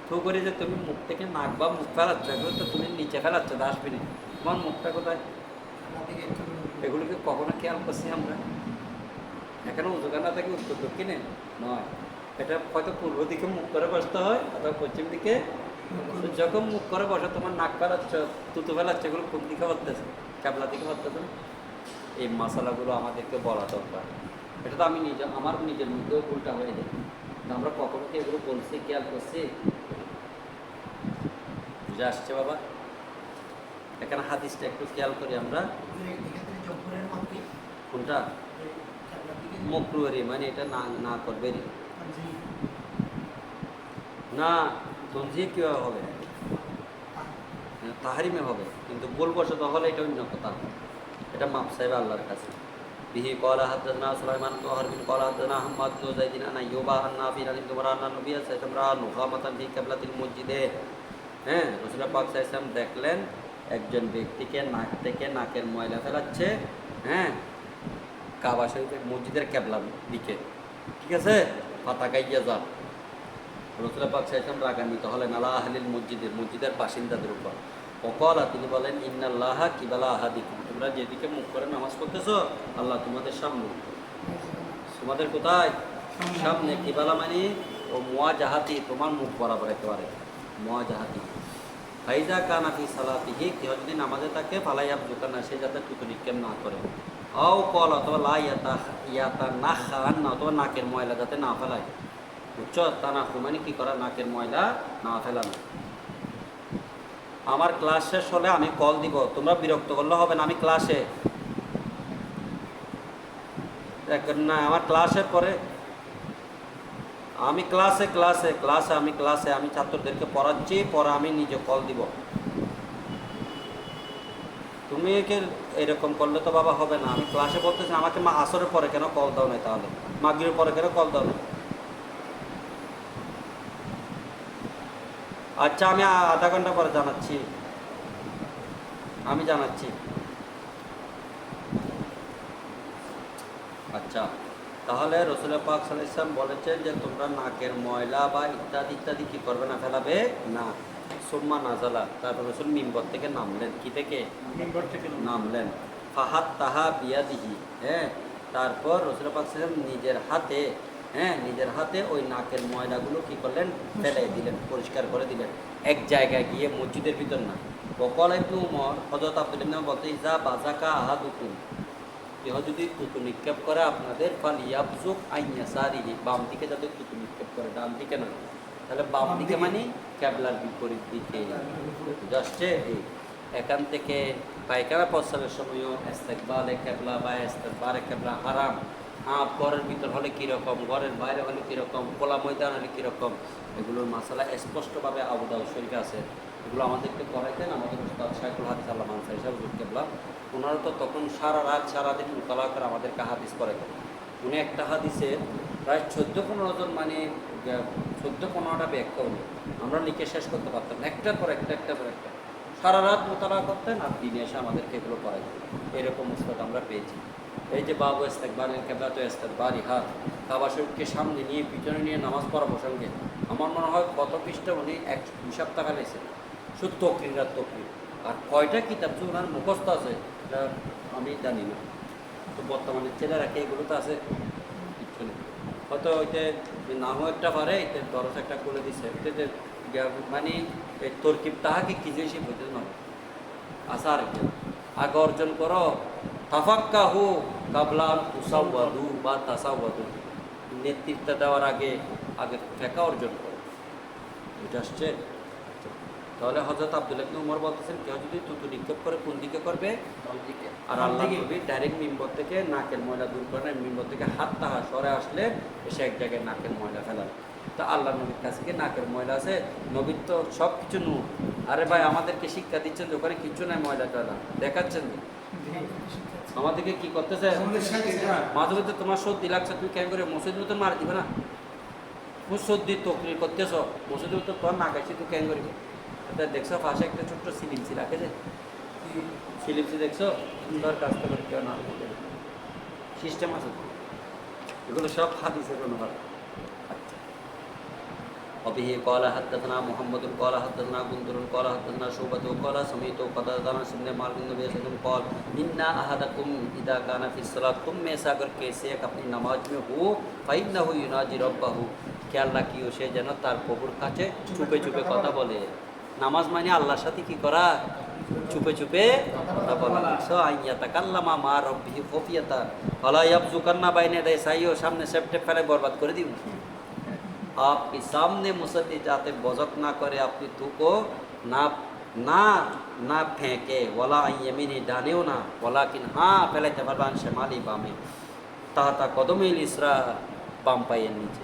থু করে যে তুমি মুখ থেকে নাক বা মুখ ফেলাচ্ছ, এগুলো তো তুমি নিচে ফেলাচ্ছ ডাস্টবিনে, তোমার মুখটা কোথায়? এগুলোকে কখনো খেয়াল করছি আমরা? এখানে উজুখানা থেকে উত্তর দক্ষিণে নয়, এটা হয়তো পূর্ব দিকে মুখ করে বসতে হয় অথবা পশ্চিম দিকে। যখন মুখ করে বসে তোমার নাক ফেলাচ্ছ, তুতু ফেলাচ্ছ, এগুলো কোন দিকে হতেছে? ক্যাবলা দিকে হতেছে না? এই মশালাগুলো আমাদেরকে বলা দরকার। এটা তো আমি আমার নিজের মধ্যেও উল্টা হয়ে যায়, আমরা কখনো কি এগুলো বলছি, খেয়াল করছি? বুঝে আসছে বাবা? এখানে হাদিসটা একটু খেয়াল করি আমরা। কোনটা? মকরুয়ারি মানে এটা না করবে না, তনজিহ কীভাবে হবে? তাহারিমে হবে, কিন্তু বলবশত হলে এটা অন্য কথা, এটা মাপ সাহেব আল্লাহর কাছে। বিহি কলা হাদদানা সুলাইমান তোহারবিন কলা হাদদানা আহমদ বন যাইদিন আনা ইউবা আন নাফি আন ইবনে উমর আন নবী সাল্লাল্লাহু আলাইহি নুখামাতান ফি কিবলাতিল মসজিদে। হ্যাঁ, রাসূল পাক সাল্লাল্লাহু আলাইহি ওয়াসাল্লাম দেখলেন একজন ব্যক্তিকে নাক থেকে নাকের ময়লা ফেলাচ্ছে, হ্যাঁ, কাবা শরীফের মসজিদের কিবলার দিকে। ঠিক আছে, পাতা গাইয়া যা। রাসূল পাক সাল্লাল্লাহু আলাইহি ওয়াসাল্লাম রাগান্বিত হলেন আলা আহলিল মসজিদের বাসিন্দাদের উপর। ওয়াকালা, তিনি বলেন ইন্নাল্লাহা কিবালা আহাদিকুম, তোমরা যেদিকে মুখ করে নামাজ পড়তেছো আল্লাহ তোমাদের সামনে। তোমাদের কোথায়? সামনে। কিবালা মানে ও মুওয়াজাহাতি, তোমার মুখ বরাবর একেবারে মুওয়াজাহাতি। ফাইজা কানা ফি সালাতিহি, কেউ যদি নামাজে থাকে ফালাইয়াব জুকানা, সে যাতে থুতু নিক্ষেপ না করে। আও কল, অথবা লা ইয়াতা না খান না, অথবা নাকের ময়লা যাতে না ফেলায়। বুঝছো? তানাফু মানে কি করা? নাকের ময়লা না ফেলানো। আমার ক্লাস শেষ হলে আমি কল দিব, তোমরা বিরক্ত করলে হবে না। আমি ক্লাসে না, আমার ক্লাসের পরে আমি ক্লাসে আমি ছাত্রদেরকে পড়াচ্ছি, পরে আমি নিজে কল দিব। তুমি একে এরকম করলে তো বাবা হবে না। আমি ক্লাসে বলতেছি, আমাকে আসরের পরে কেন কল দাও না, তাহলে মাগরিবের পরে কেন কল দাও না? আচ্ছা, আমি আধা ঘন্টা পরে জানাচ্ছি। আচ্ছা, তাহলে রাসূল পাক সাল্লাল্লাহু আলাইহি ওয়াসাল্লাম বলেছেন যে তোমরা নাকের ময়লা বা ইত্যাদি ইত্যাদি কি করবে না, ফেলাবে না। সুম্মা নাজালা, তারপর রাসূল মিম্বর থেকে নামলেন। কি থেকে মিম্বর থেকে নামলেন? ফাহাত তাহা বিয়াদিহি, হ্যাঁ। তারপর রাসূল পাক সাল্লাল্লাহু আলাইহি ওয়াসাল্লাম নিজের হাতে ওই নাকের ময়লাগুলো কি করলেন? ফেলে দিলেন, পরিষ্কার করে দিলেন। এক জায়গায় গিয়ে, মসজিদের ভিতর না। বকল ইবনে উমর, হযরত আব্দুল্লাহ ইবনে বলতে, ইজা বাজাকা আহাদুকুম, কেহ যদি তুতু নিক্ষেপ করে আপনাদের, ফাল ইয়াবজুক আইয়াসারিহি, বাম দিকে যাতে তুতু নিক্ষেপ করে, ডান দিকে না। তাহলে বাম দিকে মানে কেবলার বিপরীত দিকে। জাস্টে এখান থেকে পায়খানা প্রস্রাবের সময়ও ইস্তেকবালে কেবলা বা ইস্তেকবারে কেবলা হারাম। ঘরের ভিতর হলে কীরকম, ঘরের বাইরে হলে কীরকম, খোলা ময়দান হলে কীরকম, এগুলোর মাসালা স্পষ্টভাবে আবু দাউদ শরীফে আছে। এগুলো আমাদেরকে পড়াইতেন আমাদের উস্তাদ শাইখুল হাদিস আল্লামা আনসারী সাহেব কেবলা। ওনারা তো তখন সারাদিন মুতালা করে আমাদেরকে হাদিস পড়াইতেন। উনি একটা হাদিসে প্রায় 14-15 জন, মানে 14-15টা ব্যাখ্যা উনি আমরা লিখে শেষ করতে পারতাম, একটার পর একটা সারা রাত মোতালা করতেন, আর দিনে এসে আমাদেরকে এগুলো পড়াইতেন। এরকম উস্তাদ আমরা পেয়েছি। এই যে বাবু ইস্তেকবারের কেবলা তো ইস্তেকবারই হাত, কাবা শরীফকে সামনে নিয়ে পিছনে নিয়ে নামাজ পড়া প্রসঙ্গে আমার মনে হয় কত পৃষ্ঠা উনি 2 সপ্তাহ ফেলেছেন, শুধু তকরির আর তকরির। আর কয়টা কিতাব যে ওনার মুখস্থ আছে এটা আমি জানি না। তো বর্তমানে ছেলেরা কি এগুলো তো আছে কিচ্ছু নেই। হয়তো ওইতে নামও একটা পারে, এতে দরজ একটা করে দিছে, এতে মানে এই তরকিব তাহাকে কি জিনিস বুঝতে না আসার আগে অর্জন করো। তাফাক্কাহু কাবলা তুসাওয়াদু বা তাসাওয়াদু, নেতৃত্ব দেওয়ার আগে ফেকা অর্জন করো। এটা আসছে। তাহলে হযরত আব্দুল্লাহ ইবনে উমর বলতেছেন, কেউ যদি তুতু নিক্ষেপ করে কোন দিকে করবে? আর আল্লাহ নবী ডাইরেক্ট মিম্বর থেকে নাকের ময়লা দূর করে না, মিম্বর থেকে হাত তাহা সরে আসলে এসে এক জায়গায় নাকের ময়লা ফেলার। তো আল্লাহ নবীর কাছে কি নাকের ময়লা আছে? নবীর তো সব কিছু নূর। আরে ভাই, আমাদেরকে শিক্ষা দিচ্ছেন যে ওখানে কিচ্ছু নাই, ময়লা টয়লা দেখাচ্ছেন। আমাদেরকে কি করতেছে? মাঝে মধ্যে তোমার সর্দি লাগছে, তুমি কেন করে মসজিদ মতো মার দিবে না? খুব সর্দি তকরির করতেছ, মসজিদ মতো তোমার না গাইছি, তুই কেন করবি? দেখছো পাশে একটা ছোট্ট সিলিমসি রাখে, যে সিলিমসি দেখছো, সুন্দর কাজটা করে কেউ না সিস্টেম আছে। এগুলো সব হাদিসের অনুবাদ। وبه قال حدثنا محمد قال حدثنا غندر قال حدثنا شعبة قال سمعت قتادة عن ابن مالك النبي صلى الله عليه وسلم قال إن أحدكم إذا كان في الصلاة तुम में से अगर कैसे अपनी नमाज में हो فإنه يناجي ربه, कि আল্লাহ কি সে যেন তার প্রভুর কাছে চুপে চুপে কথা বলে। নামাজ মানে আল্লাহর সাথে কি করা? চুপে চুপে কথা বলা। সো আইয়া তাকাল্লামা মা রব্বিহি খুফিয়াতা ফালা ইয়াবযুকান্না বাইনা ইয়াদাই সাইয়্যো, সামনে সেপটেপ ফেলে বরবাদ করে দিন। आपके सामने मुसल्ली जाते बजक ना करे, अपनी तू को ना फेंके, वला यमीनी डालेও না, वलाकिन हाँ ফেলাইতে পারবেন শিমালি বামে, তাহাতা কদমিল ইসরা, বাম পায়ের নিচে।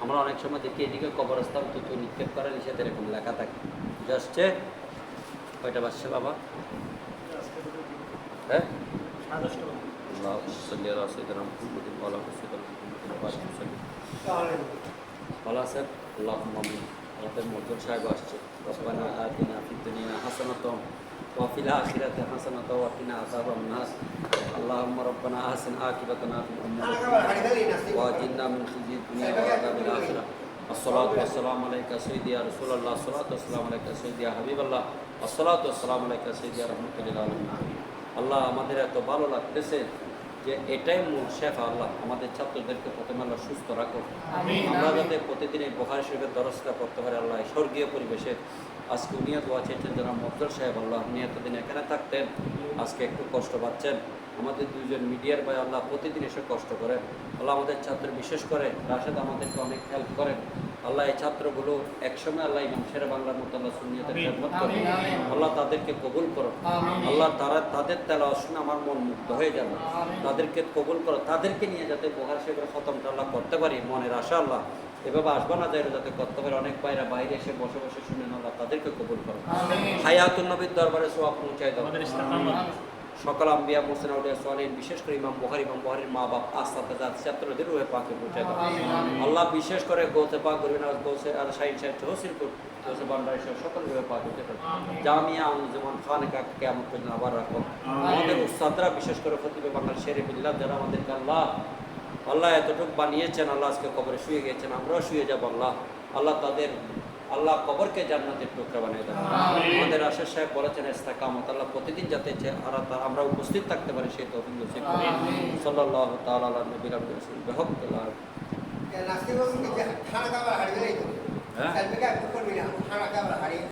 আমরা অনেক সময় দেখি এদিকে কবরস্থান তুতু নিক্ষেপ করে নিষেধ, এরকম লেখা থাকে। জাস্টে কয়টা বাজছে বাবা? হ্যাঁ, আল্লাহ সাল্লি আলা সাইয়্যিদিনা মুহাম্মাদিন ওয়া আলা আলিহি ওয়া সাহবিহি। ভালো আছেন? আল্লাহুম্মা আমিন। আমাদের মজুর সাহেব আসছে। রব্বানা আতিনা ফিদ দুনিয়া হাসানাতাও ওয়া ফিল আখিরাতি হাসানাতাও ওয়া কিনা আযাবান নার। আল্লাহুম্মা রব্বানা আহসিন আকিবাতানা ফিল উমুরি কুল্লিহা ওয়া আজিরনা মিন খিজিয়িদ দুনিয়া ওয়া আযাবিল আখিরাহ। আসসালাতু ওয়াসসালামু আলাইকা সাইয়্যিদি ইয়া রাসূলুল্লাহ, আসসালাতু ওয়াসসালামু আলাইকা সাইয়্যিদি ইয়া হাবিবাল্লাহ, আসসালাতু ওয়াসসালামু আলাইকা সাইয়্যিদি ইয়া রাহমাতুল লিল আলামিন। আল্লাহ, আমাদের এত ভালো লাগতেছে যে এটাই মূল শেফা। আল্লাহ আমাদের ছাত্রদেরকে প্রথমে আল্লাহ সুস্থ রাখো। আমরা যাতে প্রতিদিন এই বুখারী শরীফের দরসটা করতে পারি। আল্লাহ স্বর্গীয় পরিবেশে আজকে উনিও দোয়া চেয়েছেন যারা মফজল সাহেব, আল্লাহ উনি এতদিন এখানে থাকতেন, আজকে একটু কষ্ট পাচ্ছেন। আমাদের দুইজন মিডিয়ার ভাই আল্লাহ প্রতিদিন এসে কষ্ট করেন। আল্লাহ আমাদের ছাত্র বিশেষ করে রাশেদ আমাদেরকে অনেক হেল্প করেন। আল্লাহ এই ছাত্রগুলো একসময় আল্লাহ ইমাম শেরে বাংলার মতো আল্লাহ সুন্নিয়তের খেদমত করেন। আল্লাহ তাদেরকে কবুল করো। আল্লাহ তাদের তেলাওয়াত শুনে আমার মন মুগ্ধ হয়ে যাবে। তাদেরকে কবুল করো, তাদেরকে নিয়ে যাতে বুখারী শরীফের খতমটা আল্লাহ করতে পারি, মনের আশা আল্লাহ এভাবে আসবা না যাই যাতে করতে পারে। অনেক ভাইরা বাইরে এসে বসে বসে শুনেন, আল্লাহ তাদেরকে কবুল করো। আমিন। হায়াতুন নবীর দরবারে সওয়াব পৌঁছায় দাও। আমাদের ইস্তেকামত সকল আম্বিয়া মুহসিন আউলিয়া সালেহিন, বিশেষ করে ইমাম বুখারীর মা বাপ আসাতিজা ছাত্রদের রূহে পাকে পৌঁছায় দাও। আল্লাহ বিশেষ করে গৌসে পাক গরিবিন আওয়াজ গৌসে আর শাহিন সাহেব তহসিলপুর গৌসে ভান্ডারী সহ সকল রূহে পাকে পৌঁছায় দাও। জামিয়া আঞ্জুমান খানকা কিয়ামত পর্যন্ত আবার রাখো। আমাদের উস্তাদরা বিশেষ করে খতিবে বাংলার শেরে বিল্লাহ যারা আমাদেরকে আল্লাহ এতটুকু বানিয়েছেন, আল্লাহ আজকে কবরে শুয়ে গেছেন, আমরাও শুয়ে যাবো। আল্লাহ তাদের আল্লাহ কবরকে জান্নাতের টুকরা বানিয়ে দেন। আমাদের আশিস সাহেব বলেছেন ইস্তেকামত, আল্লাহ প্রতিদিন যাতে আমরা উপস্থিত থাকতে পারি সেই তৌফিক নসিব করুন। সাল্লাল্লাহু তাআলা আলা নবিয়িনা রাসূল বিহক। নাস্তি বলুন কি খানা খাবার হারিয়ে গেলেই তো হ্যাঁ কালকে এক করবি না খানা খাবার হারিয়ে